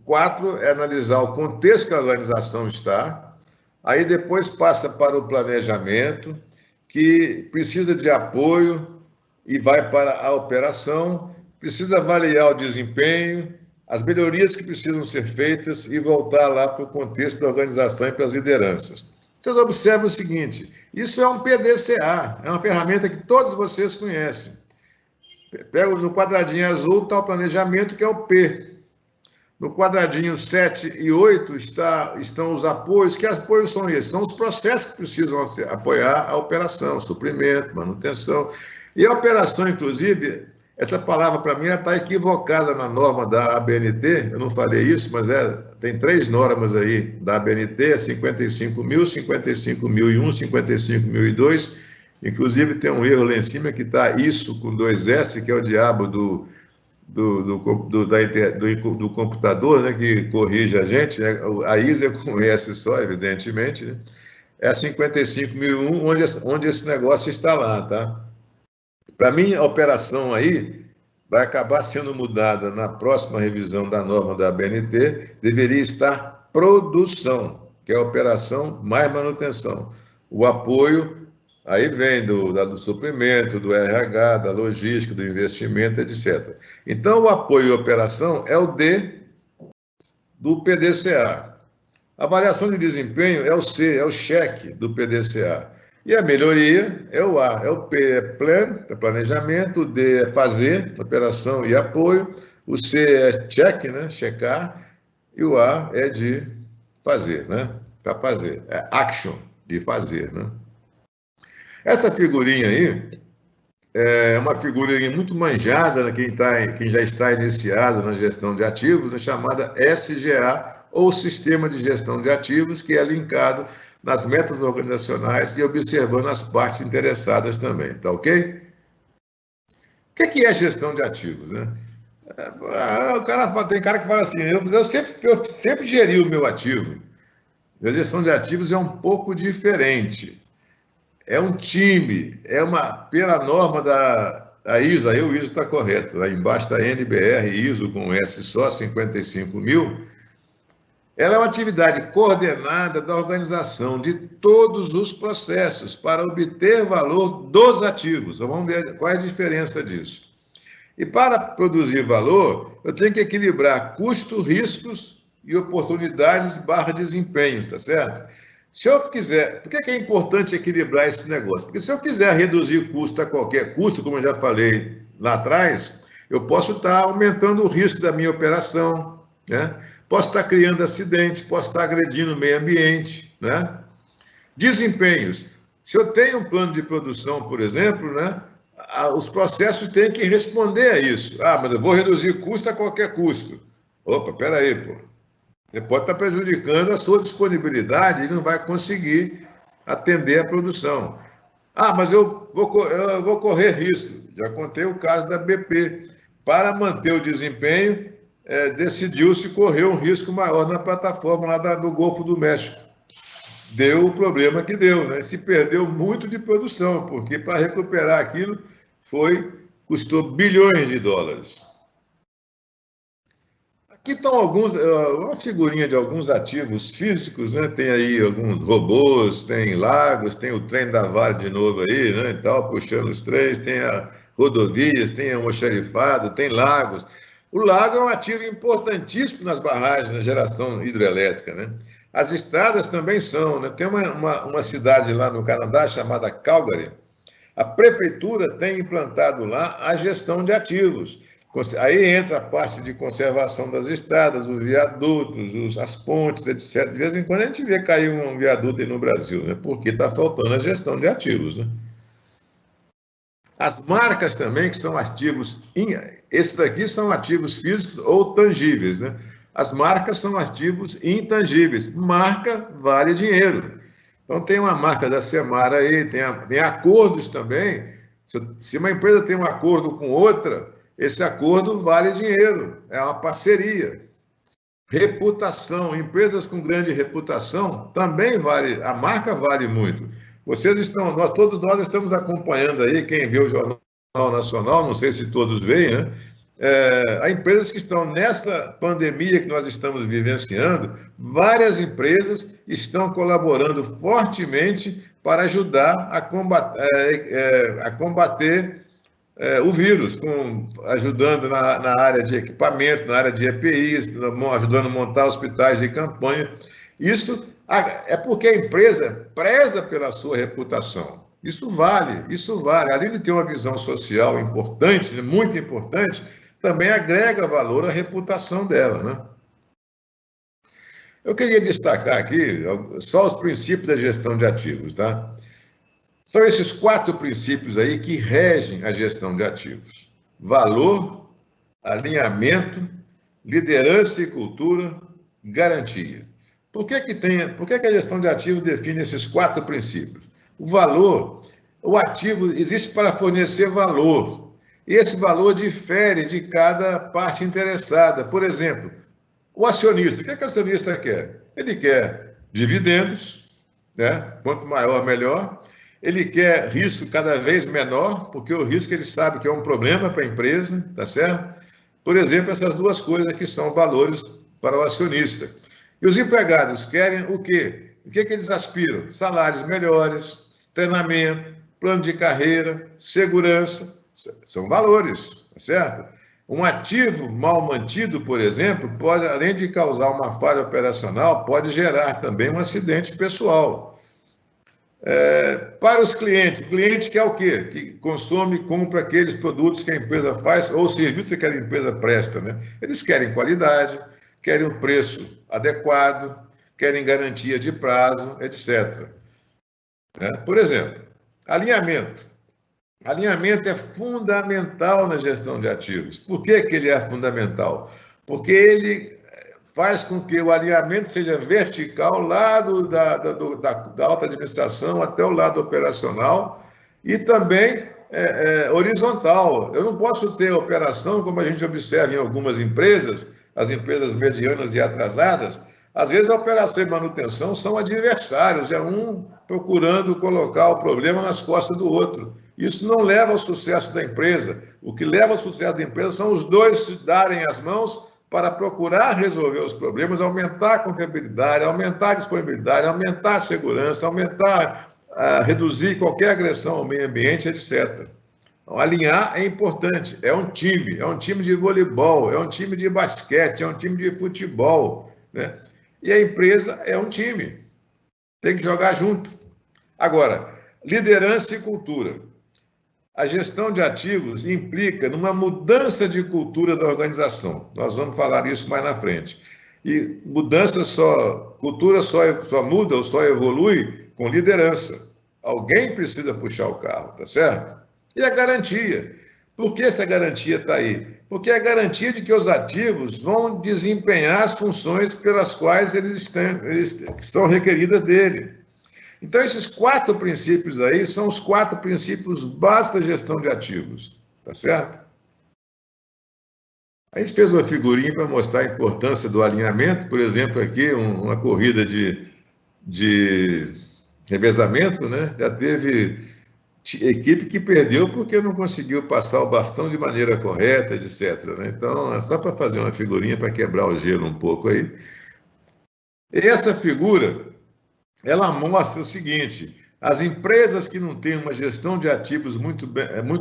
4 é analisar o contexto que a organização está, aí depois passa para o planejamento, que precisa de apoio e vai para a operação, precisa avaliar o desempenho, as melhorias que precisam ser feitas e voltar lá para o contexto da organização e para as lideranças. Vocês observam o seguinte, isso é um PDCA, é uma ferramenta que todos vocês conhecem. Pega no quadradinho azul está o planejamento, que é o P. No quadradinho 7 e 8 estão os apoios. Que apoios são esses? São os processos que precisam apoiar a operação, suprimento, manutenção. E a operação, inclusive, essa palavra para mim está equivocada na norma da ABNT, eu não falei isso, mas tem 3 normas aí da ABNT, 55.000, 55.001, 55.002, inclusive tem um erro lá em cima que está isso com 2 S, que é o diabo do computador, né, que corrige a gente, né? A ISA é com S só, evidentemente, né? É a 55.001, onde esse negócio está lá, tá? Para mim, a operação aí vai acabar sendo mudada na próxima revisão da norma da ABNT, deveria estar produção, que é a operação mais manutenção. O apoio, aí vem do suprimento, do RH, da logística, do investimento, etc. Então, o apoio e operação é o D do PDCA. A avaliação de desempenho é o C, é o cheque do PDCA. E a melhoria é o A, é o P, é plan, é planejamento, o D é fazer, operação e apoio, o C é check, né, checar, e o A é de fazer, né, para fazer, é action, de fazer, né. Essa figurinha aí é uma figurinha muito manjada, né, quem já está iniciado na gestão de ativos, né, chamada SGA, ou Sistema de Gestão de Ativos, que é linkado nas metas organizacionais e observando as partes interessadas também, tá ok? O que é gestão de ativos, né? Tem cara que fala assim, eu sempre geri o meu ativo. A gestão de ativos é um pouco diferente. É um time, pela norma da ISO, aí o ISO está correto, lá embaixo está NBR, ISO com S só, 55.000, ela é uma atividade coordenada da organização de todos os processos para obter valor dos ativos. Então, vamos ver qual é a diferença disso. E para produzir valor, eu tenho que equilibrar custo, riscos e oportunidades / desempenhos, tá certo? Se eu quiser, por que é importante equilibrar esse negócio? Porque se eu quiser reduzir custo a qualquer custo, como eu já falei lá atrás, eu posso estar aumentando o risco da minha operação, né? Posso estar criando acidentes, posso estar agredindo o meio ambiente, né? Desempenhos. Se eu tenho um plano de produção, por exemplo, né, os processos têm que responder a isso. Mas eu vou reduzir custo a qualquer custo. Opa, peraí, pô. Você pode estar prejudicando a sua disponibilidade e não vai conseguir atender a produção. Mas eu vou correr risco. Já contei o caso da BP. Para manter o desempenho, decidiu-se correr um risco maior na plataforma lá do Golfo do México. Deu o problema que deu, né? Se perdeu muito de produção, porque para recuperar aquilo custou bilhões de dólares. Aqui estão uma figurinha de alguns ativos físicos, né? Tem aí alguns robôs, tem lagos, tem o trem da Vale de novo aí, né? E tal, puxando os trens, tem rodovias, tem almoxarifado, tem lagos. O lago é um ativo importantíssimo nas barragens, na geração hidrelétrica, né? As estradas também são, né? Tem uma cidade lá no Canadá chamada Calgary. A prefeitura tem implantado lá a gestão de ativos. Aí entra a parte de conservação das estradas, os viadutos, as pontes, etc. De vez em quando a gente vê cair um viaduto aí no Brasil, né? Porque está faltando a gestão de ativos, né? As marcas também, que são ativos, esses aqui são ativos físicos ou tangíveis, né? As marcas são ativos intangíveis. Marca vale dinheiro. Então, tem uma marca da Semara aí, tem acordos também. Se uma empresa tem um acordo com outra, esse acordo vale dinheiro, é uma parceria. Reputação, empresas com grande reputação também vale, a marca vale muito. Todos nós estamos acompanhando aí, quem vê o Jornal Nacional, não sei se todos veem, né? Há empresas que estão nessa pandemia que nós estamos vivenciando, várias empresas estão colaborando fortemente para ajudar a combater o vírus, ajudando na área de equipamento, na área de EPIs, ajudando a montar hospitais de campanha. Isso é porque a empresa preza pela sua reputação. Isso vale, isso vale. Além de ter uma visão social importante, né, muito importante, também agrega valor à reputação dela, né? Eu queria destacar aqui só os princípios da gestão de ativos, tá? São esses 4 princípios aí que regem a gestão de ativos: valor, alinhamento, liderança e cultura, garantia. Por que a gestão de ativos define esses 4 princípios? O valor, o ativo existe para fornecer valor. E esse valor difere de cada parte interessada. Por exemplo, o acionista, o que o acionista quer? Ele quer dividendos, né? Quanto maior, melhor. Ele quer risco cada vez menor, porque o risco ele sabe que é um problema para a empresa, tá certo? Por exemplo, essas 2 coisas que são valores para o acionista. E os empregados querem o quê? O que eles aspiram? Salários melhores, treinamento, plano de carreira, segurança. São valores, tá certo? Um ativo mal mantido, por exemplo, pode, além de causar uma falha operacional, pode gerar também um acidente pessoal. Para os clientes, o cliente quer o quê? Que consome e compra aqueles produtos que a empresa faz ou serviços que a empresa presta, né? Eles querem qualidade, querem o preço adequado, querem garantia de prazo, etc. Por exemplo, alinhamento. Alinhamento é fundamental na gestão de ativos. Por que ele é fundamental? Porque ele faz com que o alinhamento seja vertical, lá da alta administração até o lado operacional, e também horizontal. Eu não posso ter operação, como a gente observa em algumas empresas, as empresas medianas e atrasadas. Às vezes a operação e manutenção são adversários, é um procurando colocar o problema nas costas do outro. Isso não leva ao sucesso da empresa. O que leva ao sucesso da empresa são os dois se darem as mãos para procurar resolver os problemas, aumentar a confiabilidade, aumentar a disponibilidade, aumentar a segurança, reduzir qualquer agressão ao meio ambiente, etc. Então, alinhar é importante, é um time de voleibol, é um time de basquete, é um time de futebol, né? E a empresa é um time, tem que jogar junto. Agora, liderança e cultura. A gestão de ativos implica numa mudança de cultura da organização. Nós vamos falar isso mais na frente. E cultura só muda ou só evolui com liderança. Alguém precisa puxar o carro, tá certo? E a garantia. Por que essa garantia está aí? Porque é a garantia de que os ativos vão desempenhar as funções pelas quais eles são requeridas dele. Então, esses 4 princípios aí são os 4 princípios básicos da gestão de ativos, tá certo? A gente fez uma figurinha para mostrar a importância do alinhamento, por exemplo, aqui, uma corrida de revezamento, né? Já teve equipe que perdeu porque não conseguiu passar o bastão de maneira correta, etc. Né? Então, é só para fazer uma figurinha para quebrar o gelo um pouco aí. E essa figura, ela mostra o seguinte: as empresas que não têm uma gestão de ativos muito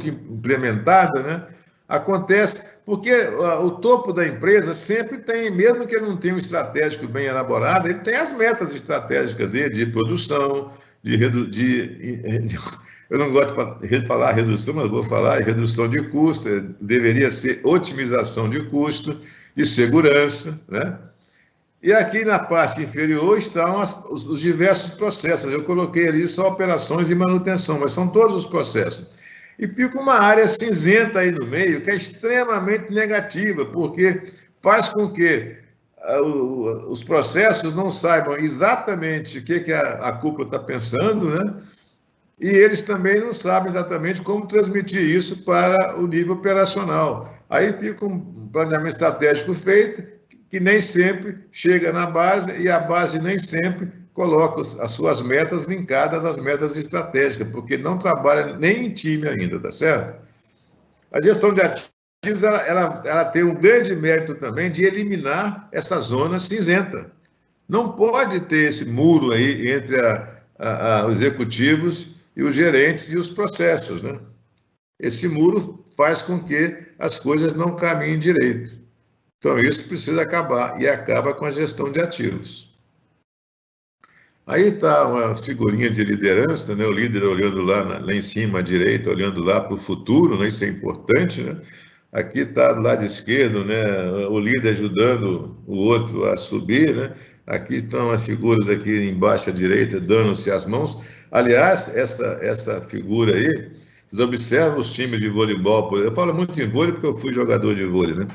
implementada, né, acontece porque o topo da empresa sempre tem, mesmo que ele não tenha um estratégico bem elaborado, ele tem as metas estratégicas dele de produção, eu não gosto de falar redução, mas vou falar redução de custo, deveria ser otimização de custo, de segurança, né? E aqui na parte inferior estão os diversos processos. Eu coloquei ali só operações de manutenção, mas são todos os processos. E fica uma área cinzenta aí no meio, que é extremamente negativa, porque faz com que os processos não saibam exatamente o que a cúpula está pensando, né? E eles também não sabem exatamente como transmitir isso para o nível operacional. Aí fica um planejamento estratégico feito, que nem sempre chega na base, e a base nem sempre coloca as suas metas linkadas às metas estratégicas, porque não trabalha nem em time ainda, tá certo? A gestão de ativos, ela tem um grande mérito também de eliminar essa zona cinzenta. Não pode ter esse muro aí entre os executivos e os gerentes e os processos, né? Esse muro faz com que as coisas não caminhem direito. Então, isso precisa acabar, e acaba com a gestão de ativos. Aí está umas figurinhas de liderança, né? O líder olhando lá em cima à direita, olhando lá para o futuro, né? Isso é importante, né? Aqui está do lado esquerdo, né? O líder ajudando o outro a subir, né? Aqui estão as figuras aqui embaixo à direita, dando-se as mãos. Aliás, essa figura aí, vocês observam os times de voleibol, por exemplo. Eu falo muito em vôlei porque eu fui jogador de vôlei, né?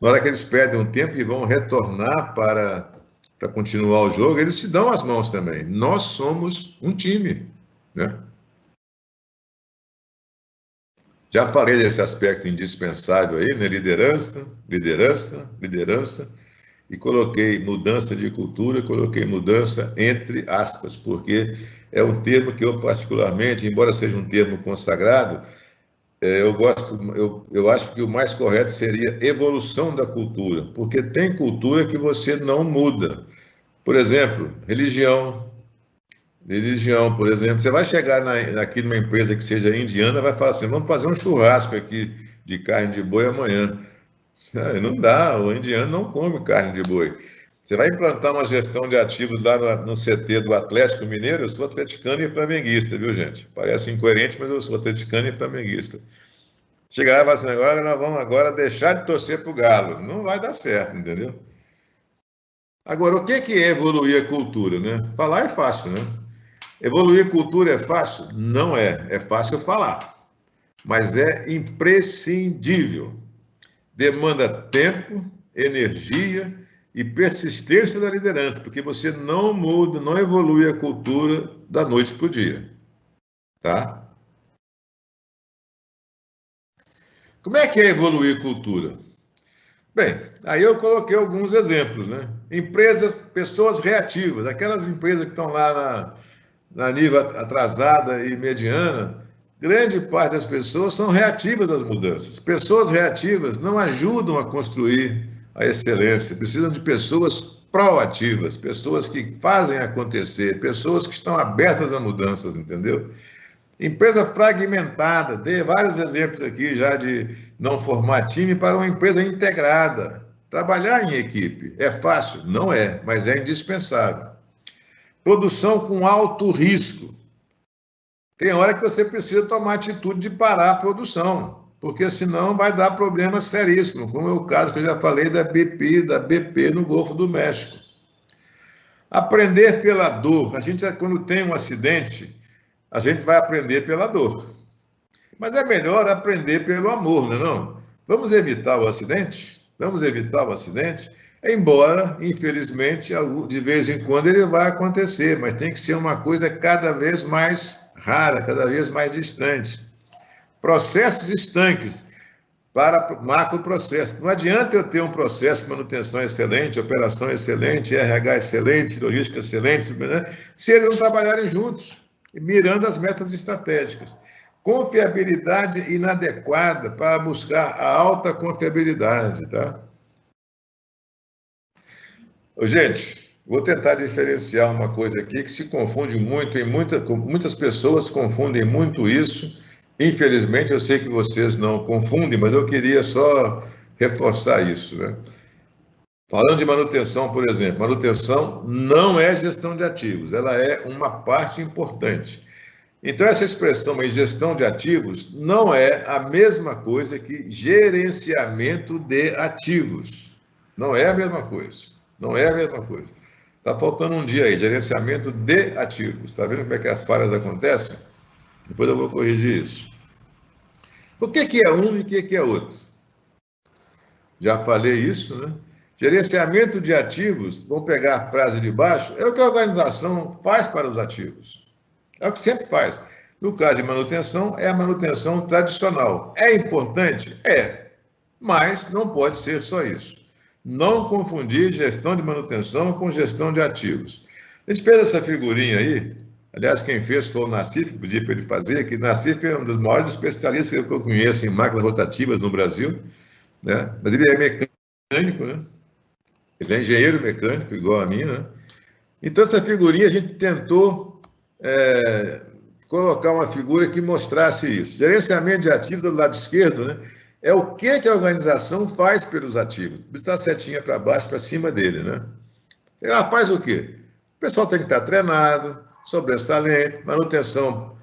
Na hora que eles perdem um tempo e vão retornar para continuar o jogo, eles se dão as mãos também. Nós somos um time, né? Já falei desse aspecto indispensável aí, né? Liderança, liderança, liderança, e coloquei mudança de cultura, coloquei mudança entre aspas, porque é um termo que eu particularmente, embora seja um termo consagrado, eu acho que o mais correto seria evolução da cultura, porque tem cultura que você não muda. Por exemplo, religião, por exemplo. Você vai chegar aqui numa empresa que seja indiana, vai falar assim, vamos fazer um churrasco aqui de carne de boi amanhã. Não dá, o indiano não come carne de boi. Você vai implantar uma gestão de ativos lá no CT do Atlético Mineiro, eu sou atleticano e flamenguista, viu, gente? Parece incoerente, mas eu sou atleticano e flamenguista. Chegar lá e falar assim, agora nós vamos agora deixar de torcer para o Galo. Não vai dar certo, entendeu? Agora, o que é evoluir a cultura, né? Falar é fácil, né? Evoluir cultura é fácil? Não é. É fácil falar, mas é imprescindível. Demanda tempo, energia e persistência da liderança, porque você não muda, não evolui a cultura da noite para o dia, tá? Como é que é evoluir cultura? Bem, aí eu coloquei alguns exemplos, né? Empresas, pessoas reativas, aquelas empresas que estão lá na nível atrasada e mediana, grande parte das pessoas são reativas às mudanças. Pessoas reativas não ajudam a construir a excelência, precisam de pessoas proativas, pessoas que fazem acontecer, pessoas que estão abertas a mudanças, entendeu? Empresa fragmentada, dei vários exemplos aqui já de não formar time para uma empresa integrada. Trabalhar em equipe é fácil? Não é, mas é indispensável. Produção com alto risco. Tem hora que você precisa tomar atitude de parar a produção, porque senão vai dar problema seríssimo, como é o caso que eu já falei da BP no Golfo do México. Aprender pela dor. A gente, quando tem um acidente, a gente vai aprender pela dor. Mas é melhor aprender pelo amor, não é não? Vamos evitar o acidente? Vamos evitar o acidente? Embora, infelizmente, de vez em quando ele vai acontecer, mas tem que ser uma coisa cada vez mais rara, cada vez mais distante. Processos estanques para macroprocesso. Não adianta eu ter um processo de manutenção excelente, operação excelente, RH excelente, logística excelente, se eles não trabalharem juntos, mirando as metas estratégicas. Confiabilidade inadequada para buscar a alta confiabilidade, tá? Gente, vou tentar diferenciar uma coisa aqui que se confunde muito, muitas pessoas confundem muito isso. Infelizmente, eu sei que vocês não confundem, mas eu queria só reforçar isso, né? Falando de manutenção, por exemplo, manutenção não é gestão de ativos, ela é uma parte importante. Então, essa expressão aí, gestão de ativos, não é a mesma coisa que gerenciamento de ativos. Não é a mesma coisa. Não é a mesma coisa. Está faltando um dia aí, gerenciamento de ativos. Está vendo como é que as falhas acontecem? Depois eu vou corrigir isso. O que é um e o que é outro? Já falei isso, né? Gerenciamento de ativos, vamos pegar a frase de baixo, é o que a organização faz para os ativos. É o que sempre faz. No caso de manutenção, é a manutenção tradicional. É importante? É, mas não pode ser só isso. Não confundir gestão de manutenção com gestão de ativos. A gente fez essa figurinha aí, aliás, quem fez foi o Nassif, pedi para ele fazer, que Nassif é um dos maiores especialistas que eu conheço em máquinas rotativas no Brasil, né? Mas ele é mecânico, né? Ele é engenheiro mecânico, igual a mim, né? Então, essa figurinha a gente tentou colocar uma figura que mostrasse isso. Gerenciamento de ativos do lado esquerdo, né? É o que a organização faz pelos ativos. Está a setinha para baixo, para cima dele, né? Ela faz o quê? O pessoal tem que estar treinado, sobressalente, manutenção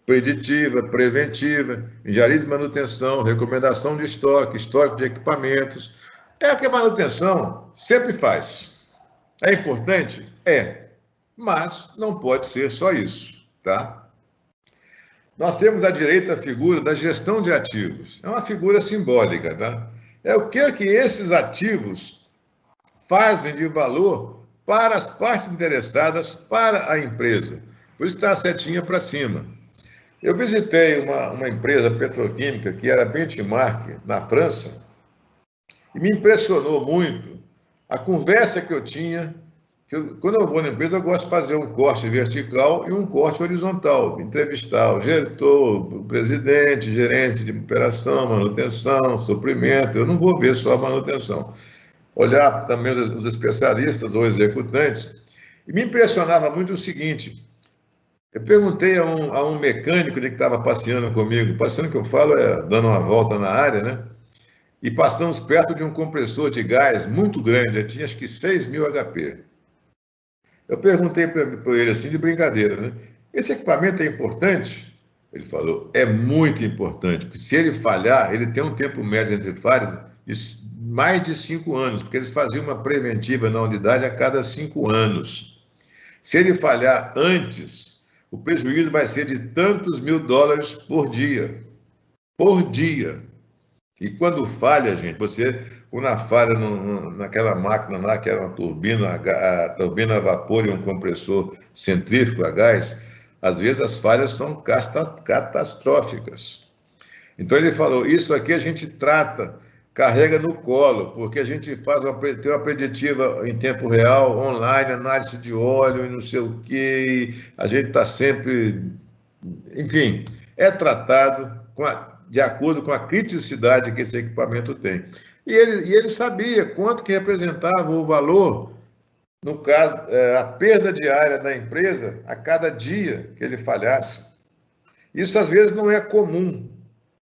preditiva, preventiva, engenharia de manutenção, recomendação de estoque, histórico de equipamentos. É o que a manutenção sempre faz. É importante? É, mas não pode ser só isso, tá? Nós temos à direita a figura da gestão de ativos. É uma figura simbólica, tá? É o que esses ativos fazem de valor para as partes interessadas, para a empresa. Por isso está a setinha para cima. Eu visitei uma empresa petroquímica que era benchmark na França e me impressionou muito a conversa que eu tinha. Quando eu vou na empresa, eu gosto de fazer um corte vertical e um corte horizontal, entrevistar o gestor, o presidente, gerente de operação, manutenção, suprimento. Eu não vou ver só a manutenção. Olhar também os especialistas ou executantes. E me impressionava muito o seguinte: eu perguntei a um mecânico que estava passeando comigo, passeando que eu falo é dando uma volta na área, né? E passamos perto de um compressor de gás muito grande, tinha acho que 6.000 HP. Eu perguntei para ele assim, de brincadeira, né? Esse equipamento é importante? Ele falou, é muito importante, porque se ele falhar, ele tem um tempo médio entre falhas de mais de 5 anos, porque eles faziam uma preventiva na unidade a cada 5 anos. Se ele falhar antes, o prejuízo vai ser de tantos mil dólares por dia. Por dia. E quando falha, gente, quando falha naquela máquina lá, que era uma turbina, a turbina a vapor e um compressor centrífugo a gás, às vezes as falhas são catastróficas. Então ele falou, isso aqui a gente trata, carrega no colo, porque a gente tem uma preditiva em tempo real, online, análise de óleo e não sei o quê, a gente está sempre... Enfim, é tratado de acordo com a criticidade que esse equipamento tem. E ele sabia quanto que representava o valor, no caso, a perda diária da empresa a cada dia que ele falhasse. Isso, às vezes, não é comum,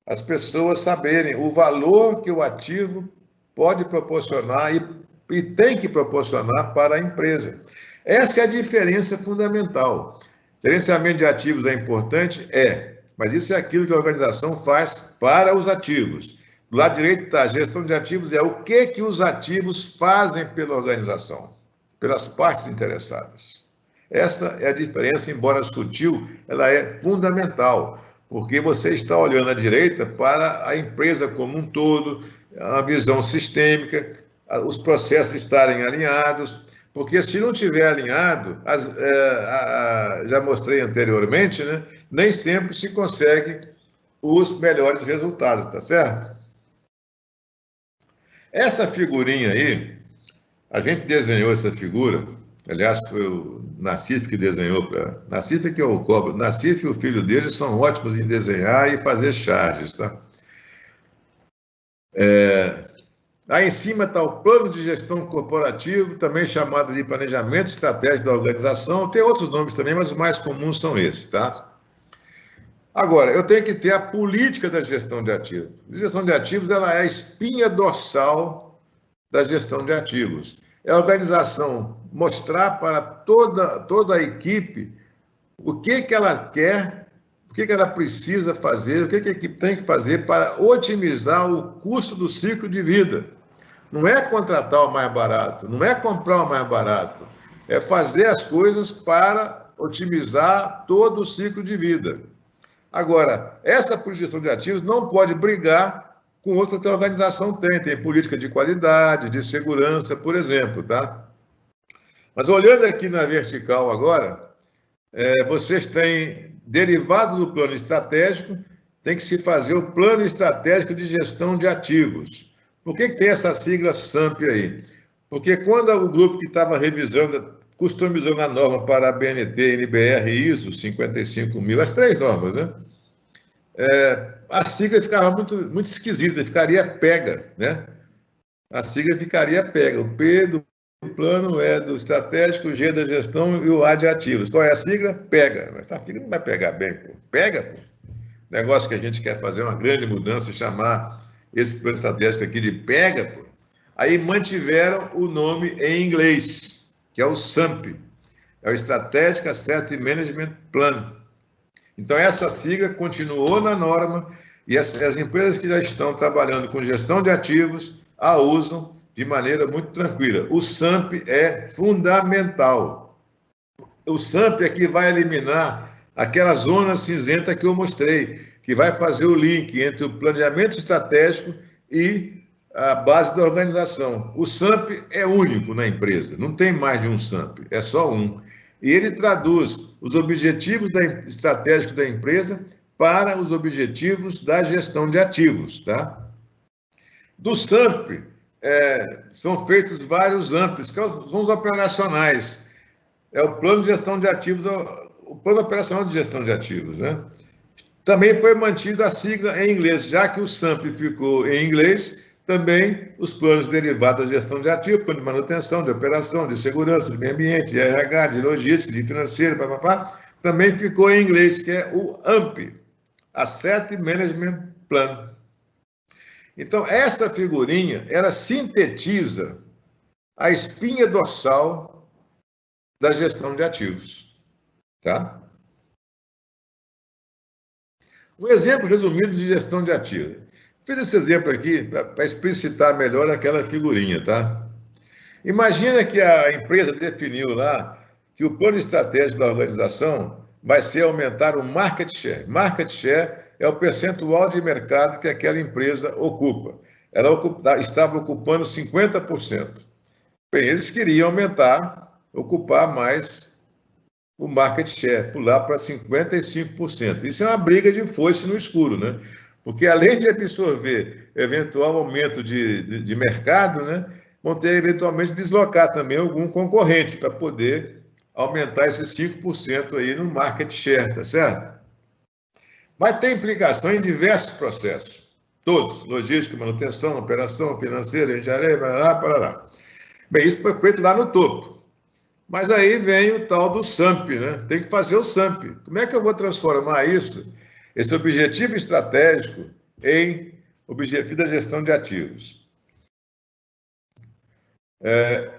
as pessoas saberem o valor que o ativo pode proporcionar e tem que proporcionar para a empresa. Essa é a diferença fundamental. Gerenciamento de ativos é importante? É. Mas isso é aquilo que a organização faz para os ativos. Do lado direito está a gestão de ativos, é o que os ativos fazem pela organização, pelas partes interessadas. Essa é a diferença, embora sutil, ela é fundamental, porque você está olhando à direita para a empresa como um todo, a visão sistêmica, os processos estarem alinhados, porque se não estiver alinhado, já mostrei anteriormente, né? Nem sempre se consegue os melhores resultados, tá certo? Essa figurinha aí, a gente desenhou essa figura, aliás, foi o Nassif que desenhou para... Nassif é que é o cobra. Nassif e o filho dele são ótimos em desenhar e fazer charges, tá? Aí em cima está o plano de gestão corporativo, também chamado de planejamento estratégico da organização. Tem outros nomes também, mas os mais comuns são esses, tá? Agora, eu tenho que ter a política da gestão de ativos. A gestão de ativos ela é a espinha dorsal da gestão de ativos. É a organização mostrar para toda a equipe o que ela quer, o que ela precisa fazer, o que a equipe tem que fazer para otimizar o custo do ciclo de vida. Não é contratar o mais barato, não é comprar o mais barato, é fazer as coisas para otimizar todo o ciclo de vida. Agora, essa política de ativos não pode brigar com outra que a organização tem política de qualidade, de segurança, por exemplo, tá? Mas olhando aqui na vertical agora, vocês têm, derivado do plano estratégico, tem que se fazer o plano estratégico de gestão de ativos. Por que tem essa sigla SAMP aí? Porque quando o grupo que estava revisando, customizando a norma para a BNT, NBR e ISO 55000, as 3 normas, né? A sigla ficava muito esquisita, ficaria PEGA, né? A sigla ficaria PEGA. O P do plano, E do estratégico, o G da gestão e o A de ativos. Qual é a sigla? PEGA. Mas essa sigla não vai pegar bem, pô. PEGA, pô. Negócio que a gente quer fazer uma grande mudança e chamar esse plano estratégico aqui de PEGA, pô. Aí mantiveram o nome em inglês, que é o SAMP. É o Strategic Asset Management Plan. Então, essa sigla continuou na norma e as empresas que já estão trabalhando com gestão de ativos a usam de maneira muito tranquila. O SAMP é fundamental. O SAMP é que vai eliminar aquela zona cinzenta que eu mostrei, que vai fazer o link entre o planejamento estratégico e a base da organização. O SAMP é único na empresa, não tem mais de um SAMP, é só um. E ele traduz os objetivos estratégicos da empresa para os objetivos da gestão de ativos, tá? Do SAMP, são feitos vários AMPs, que são os operacionais. É o Plano de Gestão de Ativos, o Plano Operacional de Gestão de Ativos, né? Também foi mantida a sigla em inglês, já que o SAMP ficou em inglês, também os planos derivados da gestão de ativos, plano de manutenção, de operação, de segurança, de meio ambiente, de RH, de logística, de financeiro, também ficou em inglês, que é o AMP, Asset Management Plan. Então, essa figurinha, ela sintetiza a espinha dorsal da gestão de ativos, tá? Um exemplo resumido de gestão de ativos. Fiz esse exemplo aqui para explicitar melhor aquela figurinha, tá? Imagina que a empresa definiu lá que o plano estratégico da organização vai ser aumentar o market share. Market share é o percentual de mercado que aquela empresa ocupa. Ela estava ocupando 50%. Bem, eles queriam ocupar mais o market share, pular para 55%. Isso é uma briga de foice no escuro, né? Porque além de absorver eventual aumento de mercado, né, vão ter eventualmente deslocar também algum concorrente para poder aumentar esses 5% aí no market share, tá certo? Mas tem implicação em diversos processos, todos, logística, manutenção, operação, financeira, engenharia, parará. Bem, isso foi feito lá no topo. Mas aí vem o tal do SAMP, né? Tem que fazer o SAMP. Como é que eu vou transformar isso, esse objetivo estratégico, em objetivo da gestão de ativos?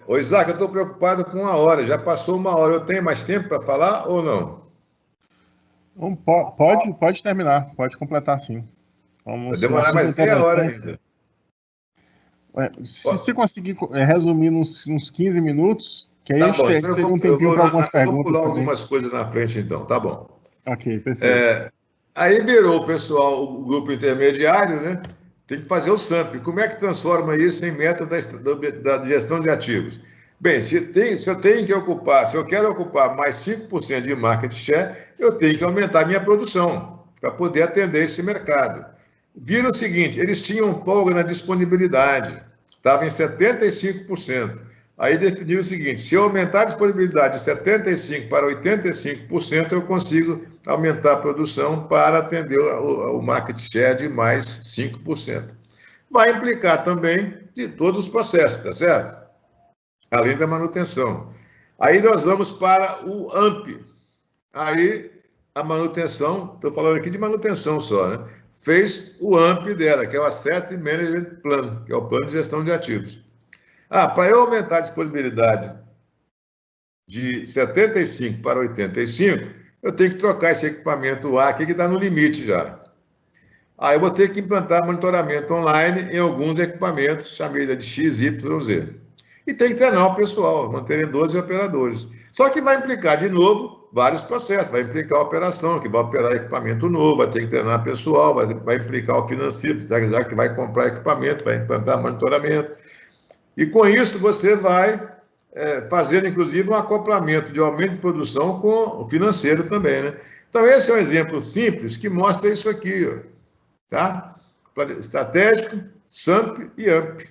Ô Isaac, eu estou preocupado com 1 hora, já passou 1 hora, eu tenho mais tempo para falar ou não? Pode terminar, pode completar sim. Vai demorar mais meia hora ainda. Se você conseguir resumir uns 15 minutos, que aí tá bom, então eu vou pular algumas coisas na frente então, tá bom. Ok, perfeito. Aí virou o pessoal, o grupo intermediário, né? Tem que fazer o SAMP. Como é que transforma isso em metas da gestão de ativos? Bem, se eu quero ocupar mais 5% de market share, eu tenho que aumentar minha produção para poder atender esse mercado. Vira o seguinte, eles tinham folga na disponibilidade, estava em 75%. Aí definiram o seguinte, se eu aumentar a disponibilidade de 75% para 85%, eu consigo aumentar a produção para atender o market share de mais 5%. Vai implicar também de todos os processos, tá certo? Além da manutenção. Aí nós vamos para o AMP. Aí a manutenção, estou falando aqui de manutenção só, né? Fez o AMP dela, que é o Asset Management Plan, que é o plano de gestão de ativos. Para eu aumentar a disponibilidade de 75% para 85%, eu tenho que trocar esse equipamento A aqui que está no limite já. Eu vou ter que implantar monitoramento online em alguns equipamentos, chamei de X, Y, Z. E tem que treinar o pessoal, manterem 12 operadores. Só que vai implicar, de novo, vários processos. Vai implicar a operação, que vai operar equipamento novo, vai ter que treinar pessoal, vai implicar o financeiro, já que vai comprar equipamento, vai implantar monitoramento. E com isso você vai fazendo, inclusive, um acoplamento de aumento de produção com o financeiro também, né? Então, esse é um exemplo simples que mostra isso aqui, ó, tá? Estratégico, SAMP e AMP.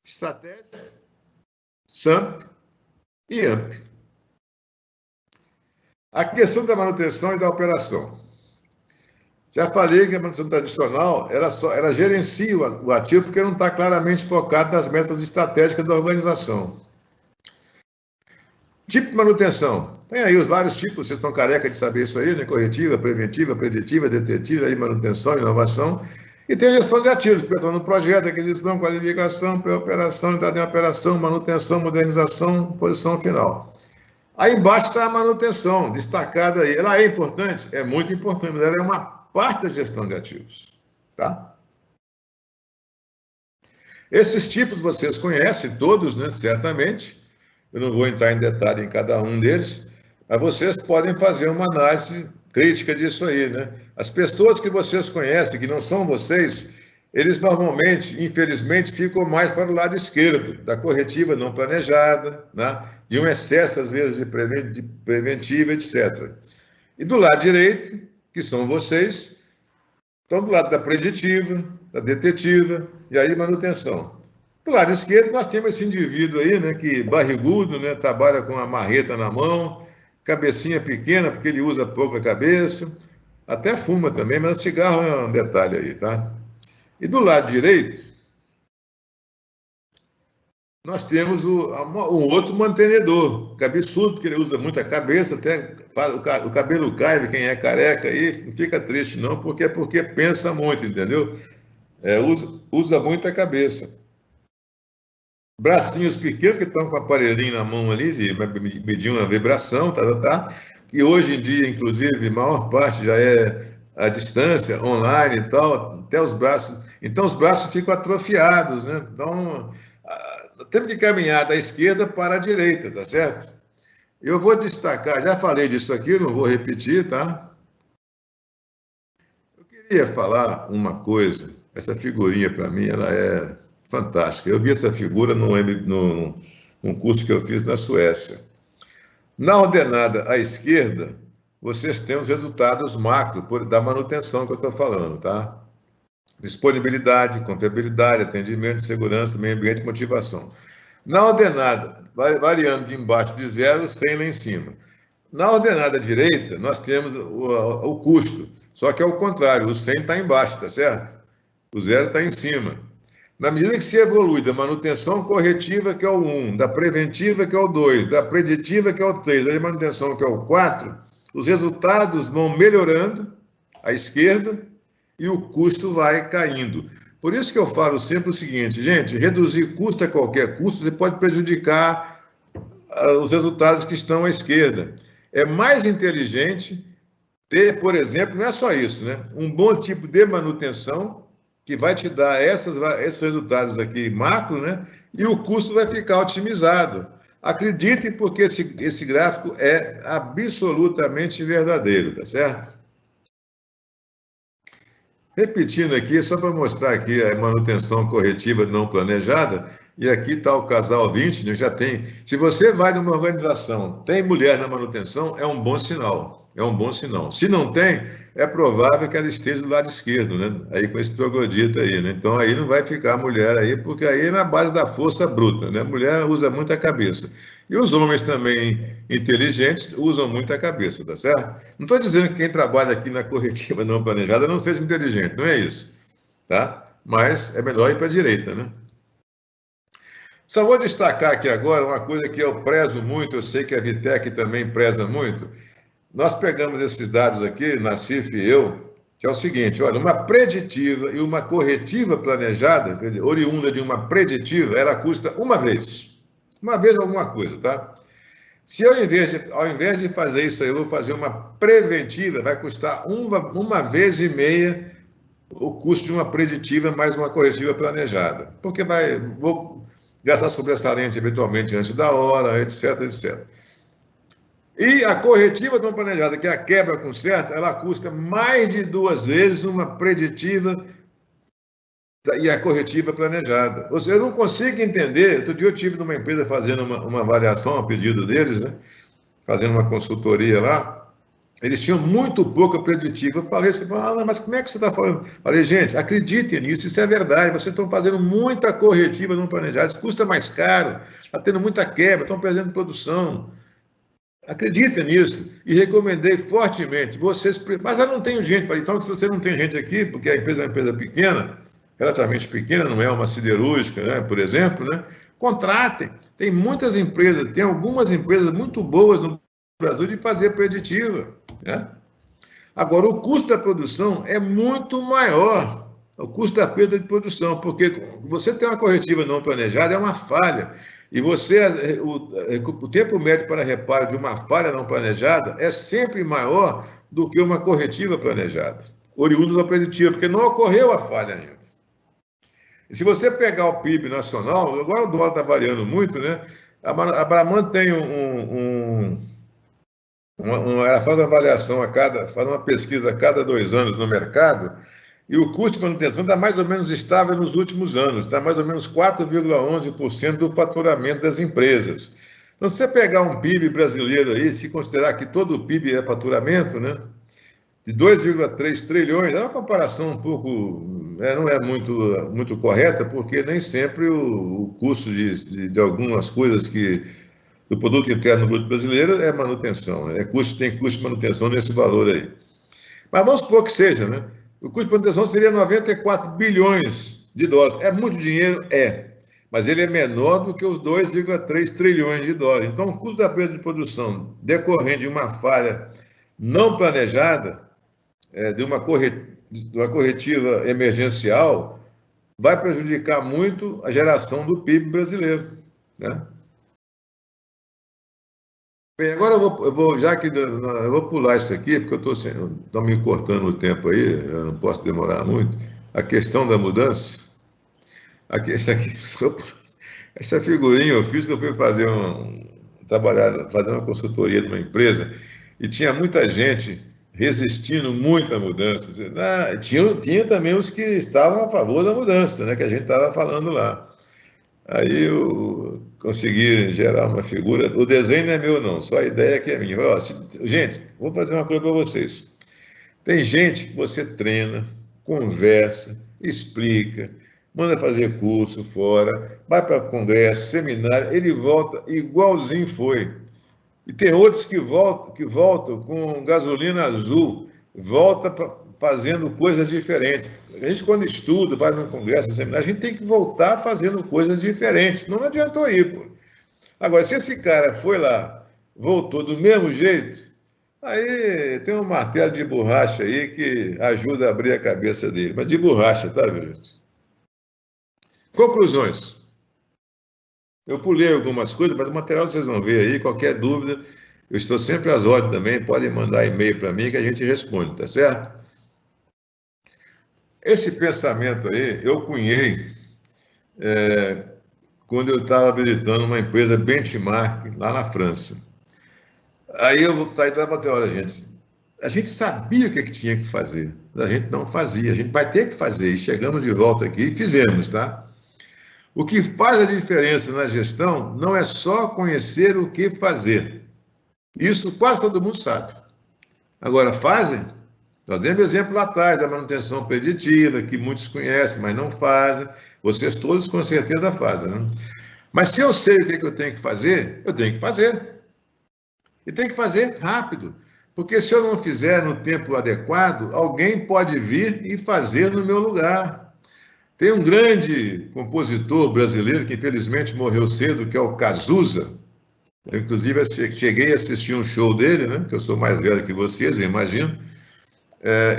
Estratégico, SAMP e AMP. A questão da manutenção e da operação. Já falei que a manutenção tradicional, ela gerencia o ativo porque não está claramente focado nas metas estratégicas da organização. Tipo de manutenção. Tem aí os vários tipos, vocês estão careca de saber isso aí, né? Corretiva, preventiva, preditiva, detetiva, aí manutenção, inovação. E tem a gestão de ativos, pensando no projeto, aquisição, qualificação, pré-operação, entrada em operação, manutenção, modernização, posição final. Aí embaixo está a manutenção, destacada aí. Ela é importante? É muito importante, mas ela é uma parte da gestão de ativos. Tá? Esses tipos vocês conhecem todos, né? Certamente. Eu não vou entrar em detalhe em cada um deles, mas vocês podem fazer uma análise crítica disso aí, né? As pessoas que vocês conhecem, que não são vocês, eles normalmente, infelizmente, ficam mais para o lado esquerdo, da corretiva não planejada, né? De um excesso, às vezes, de preventiva, etc. E do lado direito, que são vocês, estão do lado da preditiva, da detetiva e aí manutenção. Do lado esquerdo, nós temos esse indivíduo aí, né, que barrigudo, né, trabalha com a marreta na mão, cabecinha pequena, porque ele usa pouca cabeça, até fuma também, mas o cigarro é um detalhe aí, tá? E do lado direito, nós temos um outro mantenedor, cabeçudo, porque ele usa muita cabeça, até o cabelo cai, quem é careca aí, não fica triste não, porque pensa muito, entendeu? Usa muita cabeça. Bracinhos pequenos que estão com o aparelhinho na mão ali, de medir uma vibração, tá? Que hoje em dia, inclusive, a maior parte já é à distância, online e tal, até os braços. Então, os braços ficam atrofiados, né? Então, temos que caminhar da esquerda para a direita, tá certo? Eu vou destacar, já falei disso aqui, não vou repetir, tá? Eu queria falar uma coisa, essa figurinha para mim, ela é fantástica. Eu vi essa figura num curso que eu fiz na Suécia. Na ordenada à esquerda, vocês têm os resultados macro da manutenção que eu estou falando, tá? Disponibilidade, confiabilidade, atendimento, segurança, meio ambiente e motivação. Na ordenada, variando de embaixo de 0, 100 lá em cima. Na ordenada direita, nós temos o custo, só que é o contrário, o 100 está embaixo, tá certo? O 0 está em cima. Na medida que se evolui da manutenção corretiva, que é o 1, da preventiva, que é o 2, da preditiva, que é o 3, da manutenção, que é o 4, os resultados vão melhorando à esquerda e o custo vai caindo. Por isso que eu falo sempre o seguinte, gente, reduzir custo a qualquer custo, você pode prejudicar os resultados que estão à esquerda. É mais inteligente ter, por exemplo, não é só isso, né? Um bom tipo de manutenção que vai te dar esses resultados aqui macro, né? E o custo vai ficar otimizado. Acreditem, porque esse gráfico é absolutamente verdadeiro, tá certo? Repetindo aqui, só para mostrar aqui a manutenção corretiva não planejada, e aqui está o casal 20, né, já tem. Se você vai numa organização, tem mulher na manutenção, é um bom sinal. É um bom sinal. Se não tem, é provável que ela esteja do lado esquerdo, né? Aí com esse troglodita aí, né? Então aí não vai ficar a mulher aí, porque aí é na base da força bruta, né? A mulher usa muito a cabeça. E os homens também inteligentes usam muito a cabeça, tá certo? Não estou dizendo que quem trabalha aqui na corretiva não planejada não seja inteligente, não é isso, tá? Mas é melhor ir para a direita, né? Só vou destacar aqui agora uma coisa que eu prezo muito, eu sei que a Vitec também preza muito. Nós pegamos esses dados aqui, Nassif e eu, que é o seguinte, olha, uma preditiva e uma corretiva planejada, quer dizer, oriunda de uma preditiva, ela custa uma vez alguma coisa, tá? Se eu, ao invés de fazer isso aí, eu vou fazer uma preventiva, vai custar uma vez e meia o custo de uma preditiva mais uma corretiva planejada, porque vou gastar sobressalente eventualmente antes da hora, etc, etc. E a corretiva não planejada, que é a quebra com certo, ela custa mais de 2 vezes uma preditiva e a corretiva planejada. Ou seja, eu não consigo entender. Outro dia eu estive numa empresa fazendo uma avaliação a pedido deles, né? Fazendo uma consultoria lá. Eles tinham muito pouca preditiva. Eu falei assim, mas como é que você está falando? Falei, gente, acreditem nisso, isso é verdade. Vocês estão fazendo muita corretiva não planejada, isso custa mais caro, está tendo muita quebra, estão perdendo produção. Acreditem nisso. E recomendei fortemente. Mas eu não tenho gente. Falei, então, se você não tem gente aqui, porque a empresa é uma empresa pequena, relativamente pequena, não é uma siderúrgica, né, por exemplo, né, contratem. Tem muitas empresas, tem algumas empresas muito boas no Brasil de fazer preditiva, né? Agora, o custo da produção é muito maior, o custo da perda de produção, porque você tem uma corretiva não planejada, é uma falha. E o tempo médio para reparo de uma falha não planejada é sempre maior do que uma corretiva planejada, oriundo da preditiva, porque não ocorreu a falha ainda. E se você pegar o PIB nacional, agora o dólar está variando muito, né? A Braman tem ela faz uma avaliação faz uma pesquisa a cada 2 anos no mercado, e o custo de manutenção está mais ou menos estável nos últimos anos, está mais ou menos 4,11% do faturamento das empresas. Então, se você pegar um PIB brasileiro aí, se considerar que todo o PIB é faturamento, né, de 2,3 trilhões, é uma comparação um pouco, não é muito correta, porque nem sempre o custo de algumas coisas do produto interno bruto brasileiro é manutenção, né? Tem custo de manutenção nesse valor aí. Mas vamos supor que seja, né? O custo de manutenção seria 94 bilhões de dólares. É muito dinheiro? É. Mas ele é menor do que os 2,3 trilhões de dólares. Então, o custo da perda de produção decorrente de uma falha não planejada, de uma corretiva emergencial, vai prejudicar muito a geração do PIB brasileiro, né? Bem, agora eu vou pular isso aqui, porque estou me cortando o tempo aí, eu não posso demorar muito. A questão da mudança, essa figurinha eu fiz que eu fui fazer uma consultoria numa empresa, e tinha muita gente resistindo muito à mudança. Tinha também os que estavam a favor da mudança, né, que a gente estava falando lá. Aí eu consegui gerar uma figura. O desenho não é meu, não, só a ideia que é minha. Gente, vou fazer uma coisa para vocês. Tem gente que você treina, conversa, explica, manda fazer curso fora, vai para congresso, seminário, ele volta igualzinho foi. E tem outros que voltam com gasolina azul, fazendo coisas diferentes. A gente, quando estuda, vai num congresso, seminário, a gente tem que voltar fazendo coisas diferentes. Não adiantou ir, pô. Agora, se esse cara foi lá, voltou do mesmo jeito, aí tem um martelo de borracha aí que ajuda a abrir a cabeça dele. Mas de borracha, tá, gente? Conclusões. Eu pulei algumas coisas, mas o material vocês vão ver aí. Qualquer dúvida, eu estou sempre às ordens também. Podem mandar e-mail para mim que a gente responde, tá certo? Esse pensamento aí, eu cunhei quando eu estava habilitando uma empresa benchmark lá na França. Aí eu vou sair e estava dizendo, olha, gente, a gente sabia o que tinha que fazer, a gente não fazia, a gente vai ter que fazer. E chegamos de volta aqui e fizemos, tá? O que faz a diferença na gestão não é só conhecer o que fazer. Isso quase todo mundo sabe. Agora, fazem? Nós demos exemplo lá atrás da manutenção preditiva, que muitos conhecem, mas não fazem. Vocês todos com certeza fazem, né? Mas se eu sei o que eu tenho que fazer, eu tenho que fazer. E tem que fazer rápido. Porque se eu não fizer no tempo adequado, alguém pode vir e fazer no meu lugar. Tem um grande compositor brasileiro que infelizmente morreu cedo, que é o Cazuza. Eu, inclusive, cheguei a assistir um show dele, né? Que eu sou mais velho que vocês, eu imagino.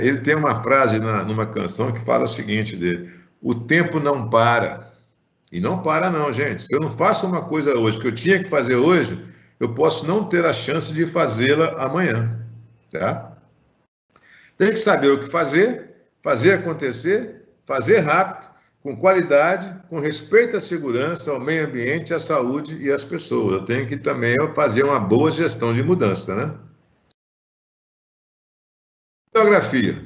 Ele tem uma frase numa canção que fala o seguinte dele: o tempo não para. E não para não, gente. Se eu não faço uma coisa hoje que eu tinha que fazer hoje, eu posso não ter a chance de fazê-la amanhã, tá? Tem que saber o que fazer acontecer, fazer rápido, com qualidade, com respeito à segurança, ao meio ambiente, à saúde e às pessoas. Eu tenho que também fazer uma boa gestão de mudança, né? Bibliografia.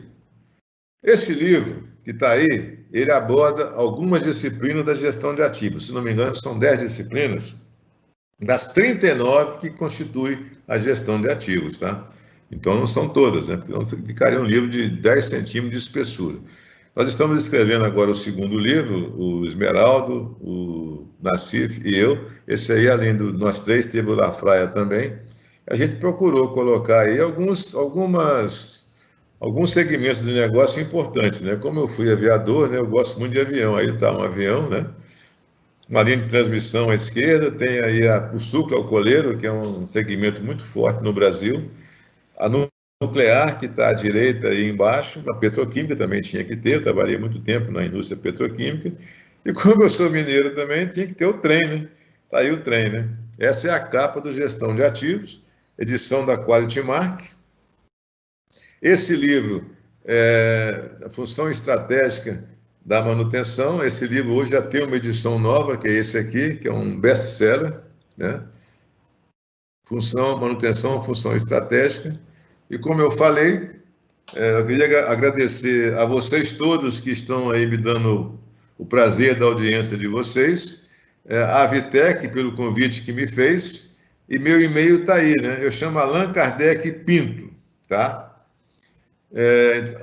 Esse livro que está aí, ele aborda algumas disciplinas da gestão de ativos. Se não me engano, são 10 disciplinas, das 39 que constituem a gestão de ativos, tá? Então, não são todas, né? Porque senão ficaria um livro de 10 centímetros de espessura. Nós estamos escrevendo agora o segundo livro, o Esmeraldo, o Nassif e eu. Esse aí, além de nós três, teve o Lafraia também. A gente procurou colocar aí alguns segmentos de negócio importantes, né? Como eu fui aviador, né? Eu gosto muito de avião. Aí está um avião, né? Uma linha de transmissão à esquerda, tem aí o sucro alcooleiro, que é um segmento muito forte no Brasil. A nuclear, que está à direita aí embaixo, a petroquímica também tinha que ter, eu trabalhei muito tempo na indústria petroquímica, e como eu sou mineiro também, tinha que ter o trem, né? Está aí o trem, né? Essa é a capa do Gestão de Ativos, edição da Quality Mark. Esse livro é a função estratégica da manutenção. Esse livro hoje já tem uma edição nova, que é esse aqui, que é um best-seller, né? Manutenção, função estratégica. E como eu falei, eu queria agradecer a vocês todos que estão aí me dando o prazer da audiência de vocês, a Vitec pelo convite que me fez, e meu e-mail está aí, né? Eu chamo Allan Kardec Pinto, tá?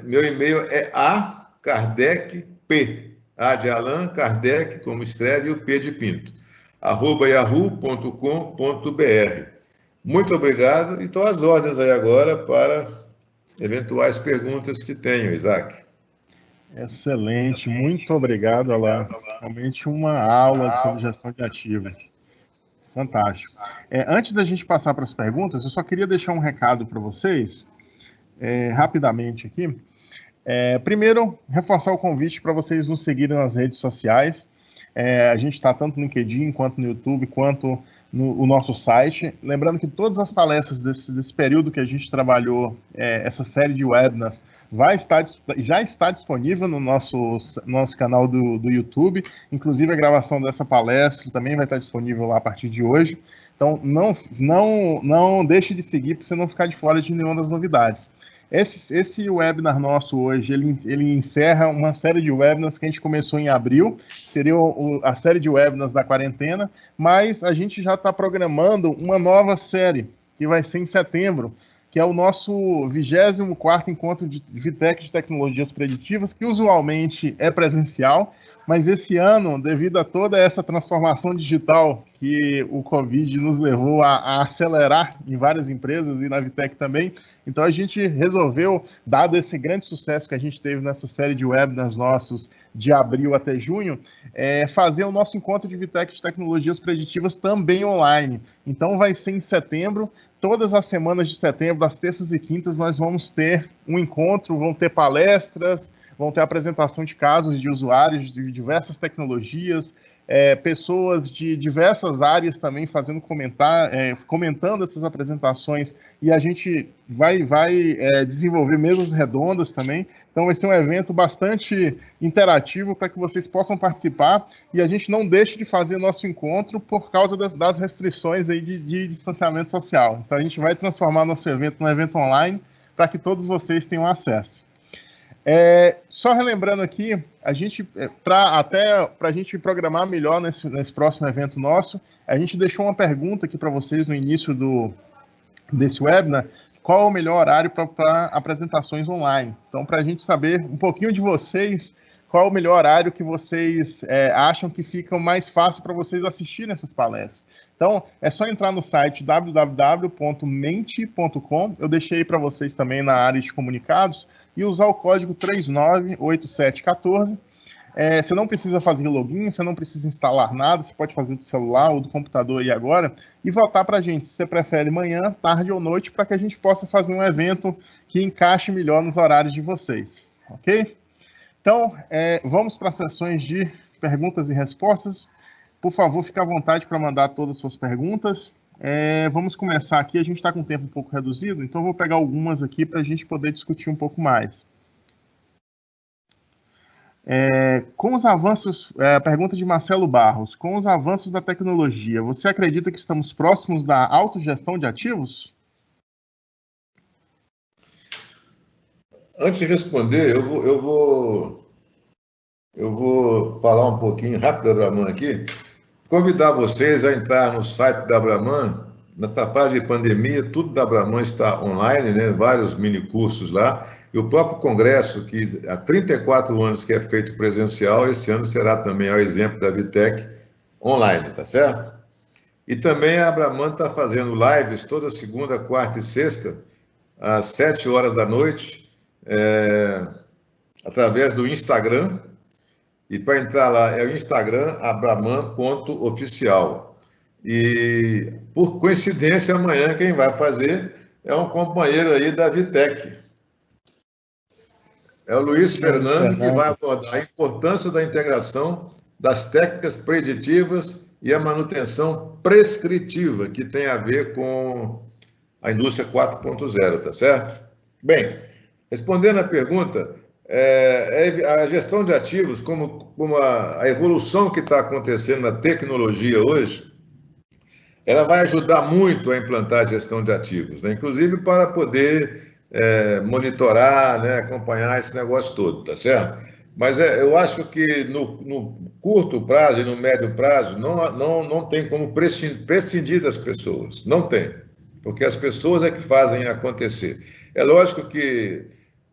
Meu e-mail é akardecp, A de Allan, Kardec, como escreve, e o P de Pinto, @yahoo.com.br. Muito obrigado, e estou às ordens aí agora para eventuais perguntas que tenham, Isaac. Excelente, muito obrigado, Alain. Realmente uma aula sobre gestão de ativos. Fantástico. Antes da gente passar para as perguntas, eu só queria deixar um recado para vocês, rapidamente aqui. Primeiro, reforçar o convite para vocês nos seguirem nas redes sociais. A gente está tanto no LinkedIn, quanto no YouTube, quanto no nosso site. Lembrando que todas as palestras desse período que a gente trabalhou, essa série de webinars, já está disponível no nosso canal do YouTube. Inclusive, a gravação dessa palestra também vai estar disponível lá a partir de hoje. Então, não deixe de seguir para você não ficar de fora de nenhuma das novidades. Esse webinar nosso hoje, ele encerra uma série de webinars que a gente começou em abril, seria a série de webinars da quarentena, mas a gente já está programando uma nova série, que vai ser em setembro, que é o nosso 24º encontro de Vitec de Tecnologias Preditivas, que usualmente é presencial, mas esse ano, devido a toda essa transformação digital que o Covid nos levou a acelerar em várias empresas e na Vitec também, então a gente resolveu, dado esse grande sucesso que a gente teve nessa série de webinars nossos de abril até junho, fazer o nosso encontro de Vitec de Tecnologias Preditivas também online. Então vai ser em setembro, todas as semanas de setembro, das terças e quintas, nós vamos ter um encontro, vão ter palestras, vão ter apresentação de casos de usuários de diversas tecnologias, pessoas de diversas áreas também comentando essas apresentações, e a gente vai desenvolver mesas redondas também. Então vai ser um evento bastante interativo para que vocês possam participar, e a gente não deixe de fazer nosso encontro por causa das restrições aí de distanciamento social. Então a gente vai transformar nosso evento num evento online para que todos vocês tenham acesso. Só relembrando aqui, para a gente programar melhor nesse próximo evento nosso, a gente deixou uma pergunta aqui para vocês no início desse webinar: qual é o melhor horário para apresentações online? Então, para a gente saber um pouquinho de vocês, qual é o melhor horário que vocês acham que fica mais fácil para vocês assistirem essas palestras. Então, é só entrar no site www.mente.com, eu deixei para vocês também na área de comunicados, e usar o código 398714. Você não precisa fazer login, você não precisa instalar nada, você pode fazer do celular ou do computador aí agora, e voltar para a gente, se você prefere manhã, tarde ou noite, para que a gente possa fazer um evento que encaixe melhor nos horários de vocês, ok? Então, vamos para as sessões de perguntas e respostas. Por favor, fique à vontade para mandar todas as suas perguntas. Vamos começar aqui, a gente está com o tempo um pouco reduzido, então eu vou pegar algumas aqui para a gente poder discutir um pouco mais. Com os avanços, pergunta de Marcelo Barros, com os avanços da tecnologia, você acredita que estamos próximos da autogestão de ativos? Antes de responder, eu vou falar um pouquinho rápido da Abraman aqui, convidar vocês a entrar no site da Abraman. Nessa fase de pandemia, tudo da Abraman está online, né? Vários minicursos lá, e o próprio congresso, que há 34 anos que é feito presencial, esse ano será também, ao exemplo da Vitec, online, tá certo? E também a Abraman está fazendo lives toda segunda, quarta e sexta, às 7 horas da noite, através do Instagram. E para entrar lá é o Instagram, abraman.oficial. E, por coincidência, amanhã quem vai fazer é um companheiro aí da Vitec. É o Luiz Fernando, que vai abordar a importância da integração das técnicas preditivas e a manutenção prescritiva, que tem a ver com a indústria 4.0, tá certo? Bem, respondendo à pergunta, a gestão de ativos, como a evolução que está acontecendo na tecnologia hoje, ela vai ajudar muito a implantar a gestão de ativos, né? Inclusive para poder monitorar, né, acompanhar esse negócio todo, tá certo? Mas eu acho que no curto prazo e no médio prazo não tem como prescindir das pessoas, não tem, porque as pessoas é que fazem acontecer. É lógico que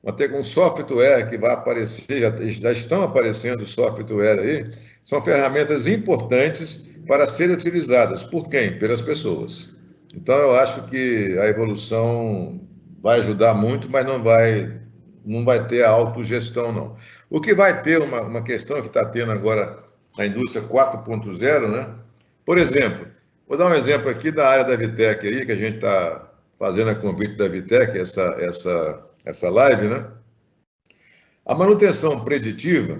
até com software que vai aparecer, já estão aparecendo software aí, são ferramentas importantes para serem utilizadas. Por quem? Pelas pessoas. Então, eu acho que a evolução vai ajudar muito, mas não vai ter a autogestão, não. O que vai ter uma questão que está tendo agora na indústria 4.0, né? Por exemplo, vou dar um exemplo aqui da área da Vitec aí, que a gente está fazendo a convite da Vitec, essa live, né? A manutenção preditiva,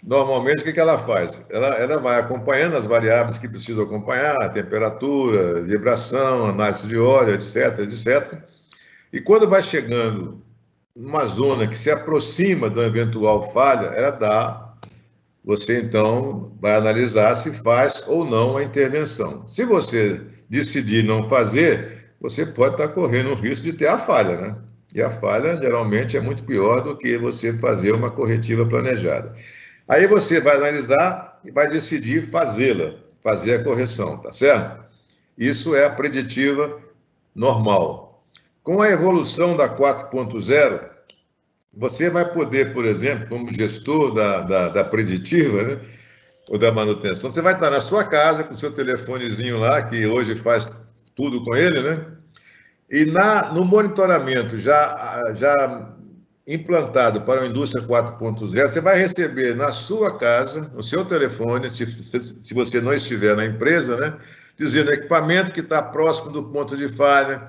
normalmente, o que ela faz? Ela vai acompanhando as variáveis que precisam acompanhar, a temperatura, vibração, análise de óleo, etc, etc. E quando vai chegando numa zona que se aproxima da eventual falha, você então vai analisar se faz ou não a intervenção. Se você decidir não fazer, você pode estar correndo o risco de ter a falha, né? E a falha, geralmente, é muito pior do que você fazer uma corretiva planejada. Aí você vai analisar e vai decidir fazê-la, fazer a correção, tá certo? Isso é a preditiva normal. Com a evolução da 4.0, você vai poder, por exemplo, como gestor da preditiva, né, ou da manutenção, você vai estar na sua casa com o seu telefonezinho lá, que hoje faz tudo com ele, né? E no monitoramento já implantado para a indústria 4.0, você vai receber na sua casa, no seu telefone, se você não estiver na empresa, né, dizendo o equipamento que está próximo do ponto de falha,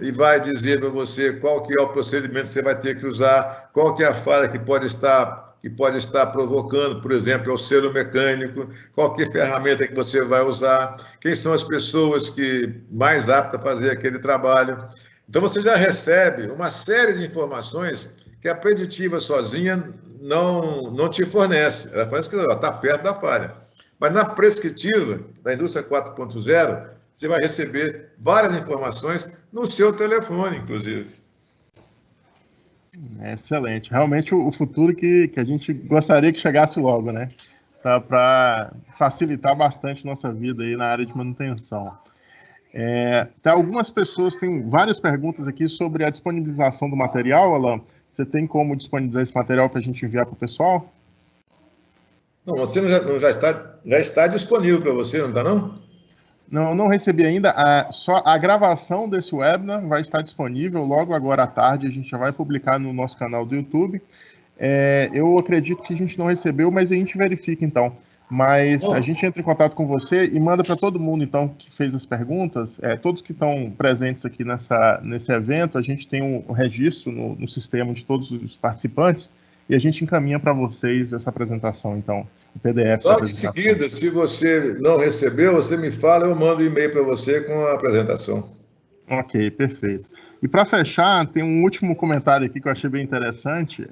e vai dizer para você qual que é o procedimento que você vai ter que usar, qual que é a falha que pode estar provocando, por exemplo, é o selo mecânico, qual que é a ferramenta que você vai usar, quem são as pessoas que mais aptas a fazer aquele trabalho. Então, você já recebe uma série de informações que a preditiva sozinha não te fornece. Ela parece que está perto da falha. Mas na prescritiva da indústria 4.0, você vai receber várias informações no seu telefone, inclusive. Excelente. Realmente o futuro que a gente gostaria que chegasse logo, né? Para facilitar bastante nossa vida aí na área de manutenção. Tem algumas pessoas, tem várias perguntas aqui sobre a disponibilização do material, Alan. Você tem como disponibilizar esse material para a gente enviar para o pessoal? Não, você já está disponível para você, não está não? Não recebi ainda. Só a gravação desse webinar vai estar disponível logo agora à tarde. A gente já vai publicar no nosso canal do YouTube. Eu acredito que a gente não recebeu, mas a gente verifica então. Mas a gente entra em contato com você e manda para todo mundo então que fez as perguntas. Todos que estão presentes aqui nesse evento, a gente tem um registro no sistema de todos os participantes e a gente encaminha para vocês essa apresentação então. O PDF. Logo em seguida, se você não recebeu, você me fala, eu mando um e-mail para você com a apresentação. Ok, perfeito. E para fechar, tem um último comentário aqui que eu achei bem interessante.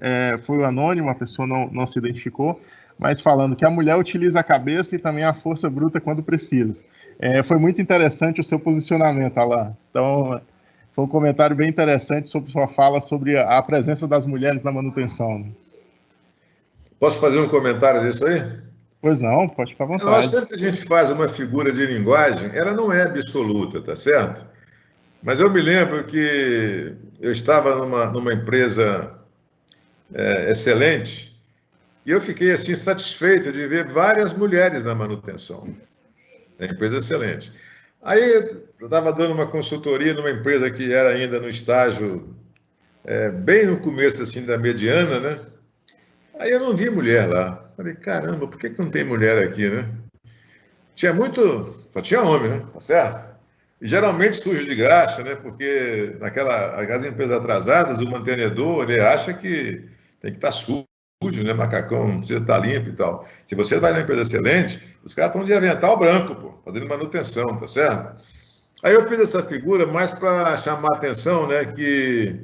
Foi o anônimo, a pessoa não se identificou, mas falando que a mulher utiliza a cabeça e também a força bruta quando precisa. Foi muito interessante o seu posicionamento, Alan. Então, foi um comentário bem interessante sobre sua fala sobre a presença das mulheres na manutenção. Né? Posso fazer um comentário disso aí? Pois não, pode ficar à vontade. Sempre que a gente faz uma figura de linguagem, ela não é absoluta, tá certo? Mas eu me lembro que eu estava numa empresa excelente e eu fiquei assim satisfeito de ver várias mulheres na manutenção. É uma empresa excelente. Aí eu estava dando uma consultoria numa empresa que era ainda no estágio bem no começo assim da mediana, né? Aí eu não vi mulher lá. Falei, caramba, por que não tem mulher aqui, né? Só tinha homem, né? Tá certo? E geralmente surge de graça, né? Porque aquelas empresas atrasadas, o mantenedor, ele acha que tem que estar sujo, sujo, né? Macacão não precisa estar limpo e tal. Se você vai na empresa excelente, os caras estão de avental branco, pô, fazendo manutenção, tá certo? Aí eu fiz essa figura mais para chamar a atenção, né, que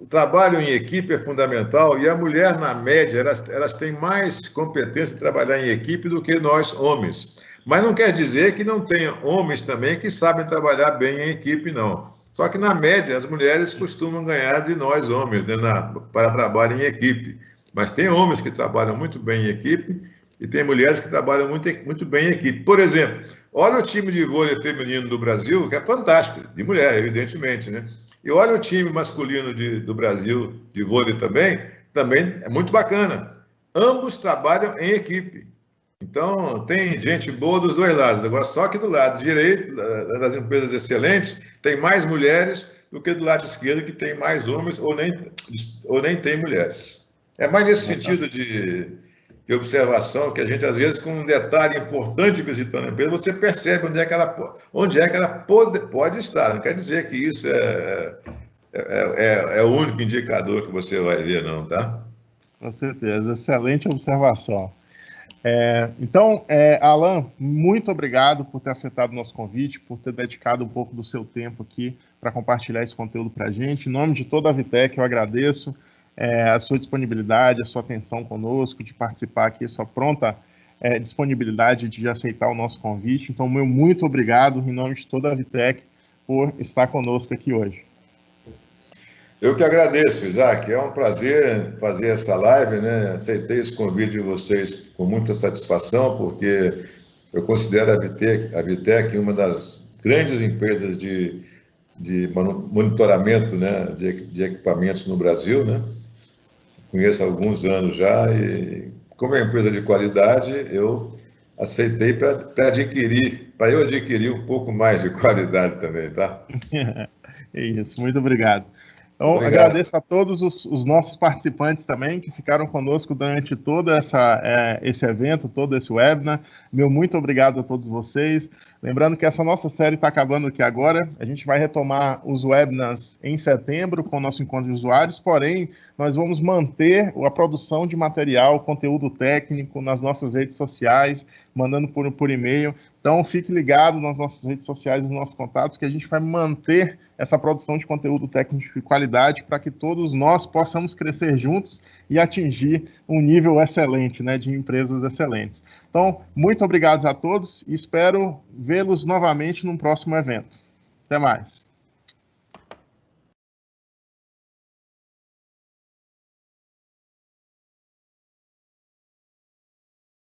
o trabalho em equipe é fundamental e a mulher, na média, elas têm mais competência de trabalhar em equipe do que nós, homens. Mas não quer dizer que não tenha homens também que sabem trabalhar bem em equipe, não. Só que, na média, as mulheres costumam ganhar de nós, homens, né, para trabalho em equipe. Mas tem homens que trabalham muito bem em equipe e tem mulheres que trabalham muito bem em equipe. Por exemplo, olha o time de vôlei feminino do Brasil, que é fantástico, de mulher, evidentemente, né? E olha o time masculino do Brasil de vôlei também é muito bacana. Ambos trabalham em equipe. Então, tem gente boa dos dois lados. Agora, só que do lado direito, das empresas excelentes, tem mais mulheres do que do lado esquerdo, que tem mais homens ou nem tem mulheres. É mais nesse sentido de observação que a gente, às vezes, com um detalhe importante visitando a empresa, você percebe onde é que ela pode estar. Não quer dizer que isso é o único indicador que você vai ver, não, tá? Com certeza, excelente observação. Então, Alan, muito obrigado por ter aceitado o nosso convite, por ter dedicado um pouco do seu tempo aqui para compartilhar esse conteúdo para a gente. Em nome de toda a Vitec, eu agradeço a sua disponibilidade, a sua atenção conosco, de participar aqui, a sua pronta disponibilidade de aceitar o nosso convite. Então, meu muito obrigado, em nome de toda a Vitec, por estar conosco aqui hoje. Eu que agradeço, Isaac. É um prazer fazer essa live, né? Aceitei esse convite de vocês com muita satisfação, porque eu considero a Vitec uma das grandes empresas de monitoramento, né, de equipamentos no Brasil, né? Conheço há alguns anos já e, como é uma empresa de qualidade, eu aceitei para eu adquirir um pouco mais de qualidade também, tá? É isso, muito obrigado. Então, agradeço a todos os nossos participantes também que ficaram conosco durante todo esse evento, todo esse webinar. Meu muito obrigado a todos vocês. Lembrando que essa nossa série está acabando aqui agora. A gente vai retomar os webinars em setembro com o nosso encontro de usuários, porém, nós vamos manter a produção de material, conteúdo técnico nas nossas redes sociais, mandando por e-mail. Então, fique ligado nas nossas redes sociais, nos nossos contatos, que a gente vai manter essa produção de conteúdo técnico de qualidade para que todos nós possamos crescer juntos e atingir um nível excelente, né, de empresas excelentes. Então, muito obrigado a todos e espero vê-los novamente num próximo evento. Até mais.